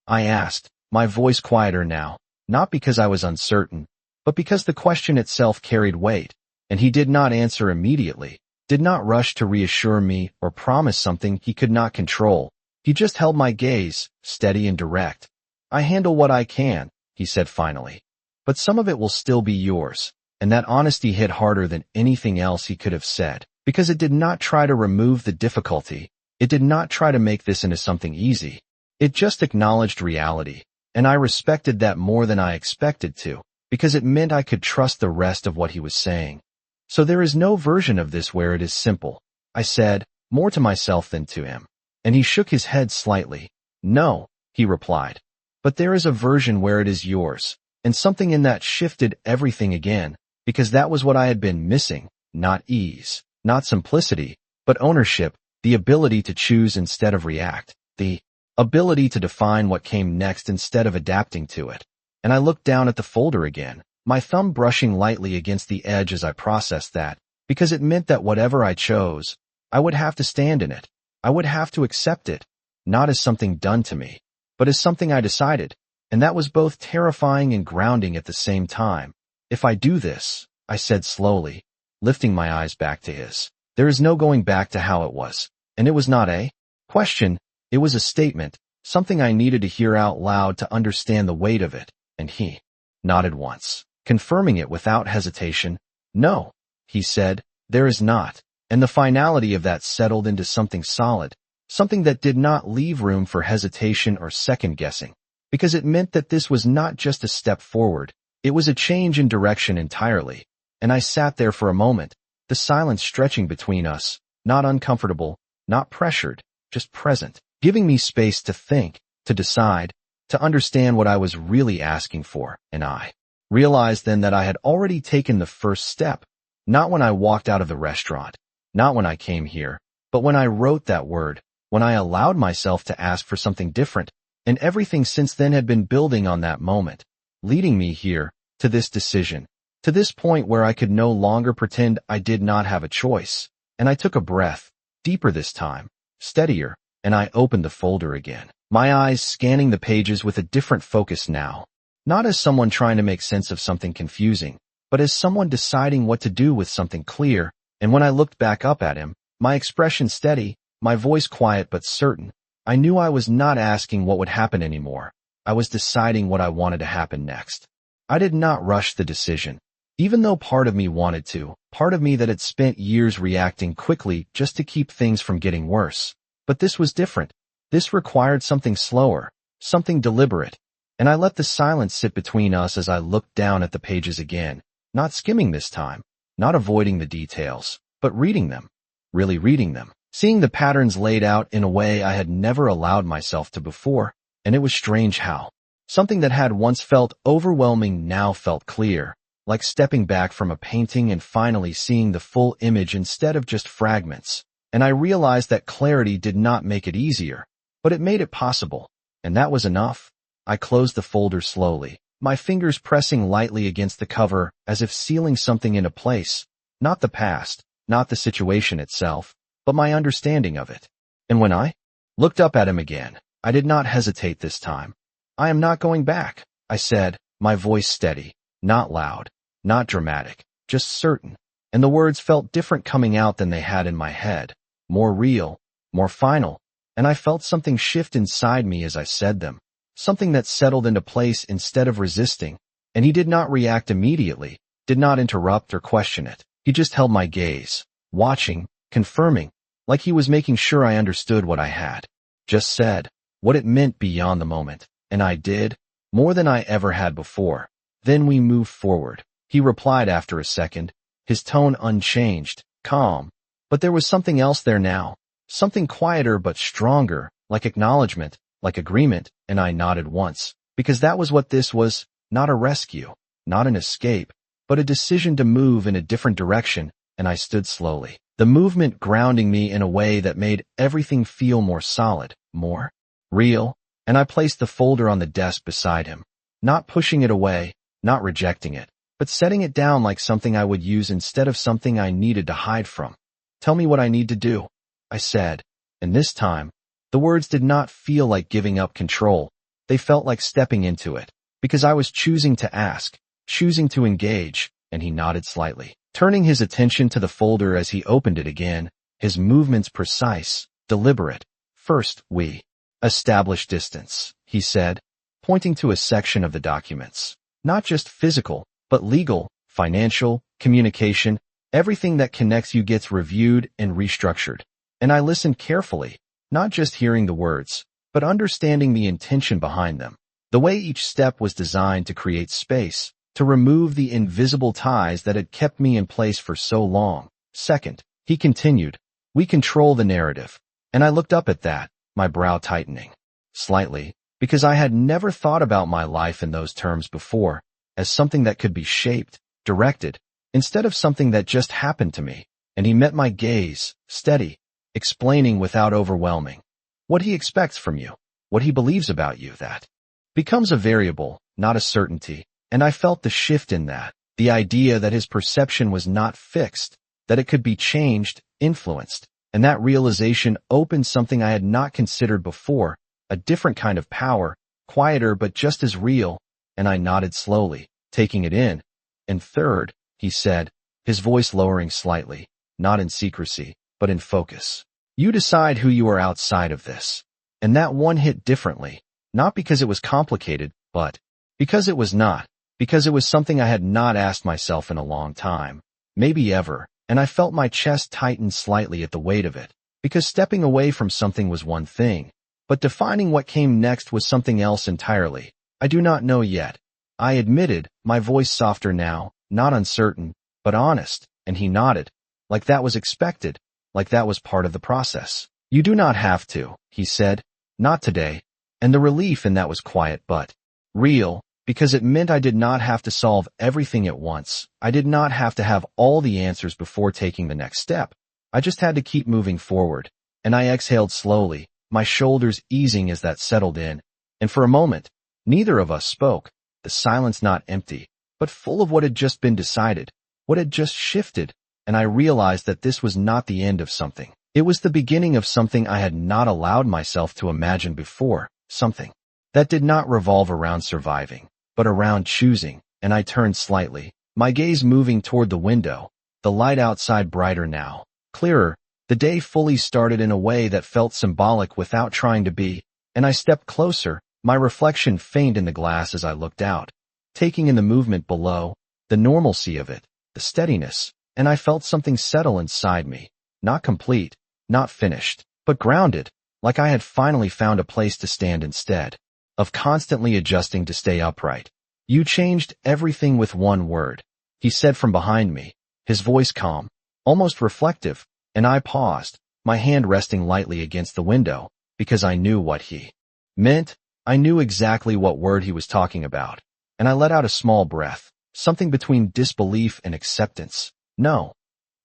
I asked, my voice quieter now, not because I was uncertain, but because the question itself carried weight. And he did not answer immediately, did not rush to reassure me or promise something he could not control. He just held my gaze, steady and direct. "I handle what I can," he said finally. "But some of it will still be yours." And that honesty hit harder than anything else he could have said, because it did not try to remove the difficulty. It did not try to make this into something easy. It just acknowledged reality, and I respected that more than I expected to, because it meant I could trust the rest of what he was saying. "So there is no version of this where it is simple," I said, more to myself than to him. And he shook his head slightly. "No," he replied. "But there is a version where it is yours." And something in that shifted everything again, because that was what I had been missing, not ease, not simplicity, but ownership, the ability to choose instead of react, the ability to define what came next instead of adapting to it. And I looked down at the folder again, my thumb brushing lightly against the edge as I processed that, because it meant that whatever I chose, I would have to stand in it. I would have to accept it, not as something done to me, but as something I decided, and that was both terrifying and grounding at the same time. If I do this, I said slowly, lifting my eyes back to his, there is no going back to how it was. And it was not a question, it was a statement, something I needed to hear out loud to understand the weight of it, and he nodded once, confirming it without hesitation. No, he said, there is not, and the finality of that settled into something solid, something that did not leave room for hesitation or second-guessing, because it meant that this was not just a step forward, it was a change in direction entirely, and I sat there for a moment, the silence stretching between us, not uncomfortable, not pressured, just present, giving me space to think, to decide, to understand what I was really asking for, and I realized then that I had already taken the first step, not when I walked out of the restaurant, not when I came here, but when I wrote that word, when I allowed myself to ask for something different, and everything since then had been building on that moment, leading me here, to this decision, to this point where I could no longer pretend I did not have a choice, and I took a breath, deeper this time, steadier, and I opened the folder again, my eyes scanning the pages with a different focus now, not as someone trying to make sense of something confusing, but as someone deciding what to do with something clear, and when I looked back up at him, my expression steady, my voice quiet but certain, I knew I was not asking what would happen anymore. I was deciding what I wanted to happen next. I did not rush the decision, even though part of me wanted to, part of me that had spent years reacting quickly just to keep things from getting worse. But this was different. This required something slower, something deliberate, and I let the silence sit between us as I looked down at the pages again, not skimming this time, not avoiding the details, but reading them, really reading them, seeing the patterns laid out in a way I had never allowed myself to before, and it was strange how something that had once felt overwhelming now felt clear, like stepping back from a painting and finally seeing the full image instead of just fragments. And I realized that clarity did not make it easier, but it made it possible, and that was enough. I closed the folder slowly, my fingers pressing lightly against the cover as if sealing something into place, not the past, not the situation itself, but my understanding of it. And when I looked up at him again, I did not hesitate this time. I am not going back, I said, my voice steady, not loud, not dramatic, just certain, and the words felt different coming out than they had in my head, more real, more final, and I felt something shift inside me as I said them, something that settled into place instead of resisting, and he did not react immediately, did not interrupt or question it. He just held my gaze, watching, confirming, like he was making sure I understood what I had just said, what it meant beyond the moment, and I did, more than I ever had before. Then we moved forward. He replied after a second, his tone unchanged, calm, but there was something else there now, something quieter but stronger, like acknowledgement, like agreement, and I nodded once, because that was what this was, not a rescue, not an escape, but a decision to move in a different direction, and I stood slowly, the movement grounding me in a way that made everything feel more solid, more real, and I placed the folder on the desk beside him, not pushing it away, not rejecting it, but setting it down like something I would use instead of something I needed to hide from. Tell me what I need to do, I said, and this time, the words did not feel like giving up control, they felt like stepping into it, because I was choosing to ask, choosing to engage, and he nodded slightly, turning his attention to the folder as he opened it again, his movements precise, deliberate. First, we establish distance, he said, pointing to a section of the documents. Not just physical, but legal, financial, communication, everything that connects you gets reviewed and restructured. And I listened carefully, not just hearing the words, but understanding the intention behind them. The way each step was designed to create space, to remove the invisible ties that had kept me in place for so long. Second, he continued, we control the narrative. And I looked up at that, my brow tightening slightly, because I had never thought about my life in those terms before, as something that could be shaped, directed, instead of something that just happened to me. And he met my gaze, steady, explaining without overwhelming. What he expects from you, what he believes about you, that becomes a variable, not a certainty. And I felt the shift in that, the idea that his perception was not fixed, that it could be changed, influenced, and that realization opened something I had not considered before, a different kind of power, quieter but just as real, and I nodded slowly, taking it in. And third, he said, his voice lowering slightly, not in secrecy, but in focus. You decide who you are outside of this. And that one hit differently, not because it was complicated, but because it was not, because it was something I had not asked myself in a long time, maybe ever, and I felt my chest tighten slightly at the weight of it, because stepping away from something was one thing, but defining what came next was something else entirely. I do not know yet, I admitted, my voice softer now, not uncertain, but honest, and he nodded, like that was expected, like that was part of the process. You do not have to, he said, not today, and the relief in that was quiet but real, because it meant I did not have to solve everything at once. I did not have to have all the answers before taking the next step. I just had to keep moving forward, and I exhaled slowly, my shoulders easing as that settled in, and for a moment, neither of us spoke, the silence not empty, but full of what had just been decided, what had just shifted, and I realized that this was not the end of something. It was the beginning of something I had not allowed myself to imagine before, something that did not revolve around surviving, but around choosing, and I turned slightly, my gaze moving toward the window, the light outside brighter now, clearer, the day fully started in a way that felt symbolic without trying to be, and I stepped closer, my reflection faint in the glass as I looked out, taking in the movement below, the normalcy of it, the steadiness, and I felt something settle inside me, not complete, not finished, but grounded, like I had finally found a place to stand instead of constantly adjusting to stay upright. You changed everything with one word, he said from behind me, his voice calm, almost reflective, and I paused, my hand resting lightly against the window, because I knew what he meant. I knew exactly what word he was talking about, and I let out a small breath, something between disbelief and acceptance. No,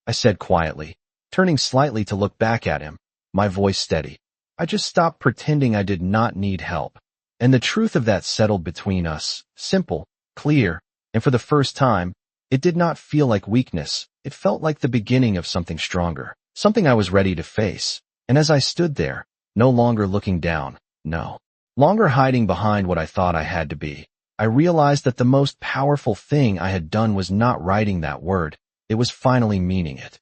I said quietly, turning slightly to look back at him, my voice steady. I just stopped pretending I did not need help. And the truth of that settled between us, simple, clear, and for the first time, it did not feel like weakness, it felt like the beginning of something stronger, something I was ready to face. And as I stood there, no longer looking down, no longer hiding behind what I thought I had to be, I realized that the most powerful thing I had done was not writing that word, it was finally meaning it.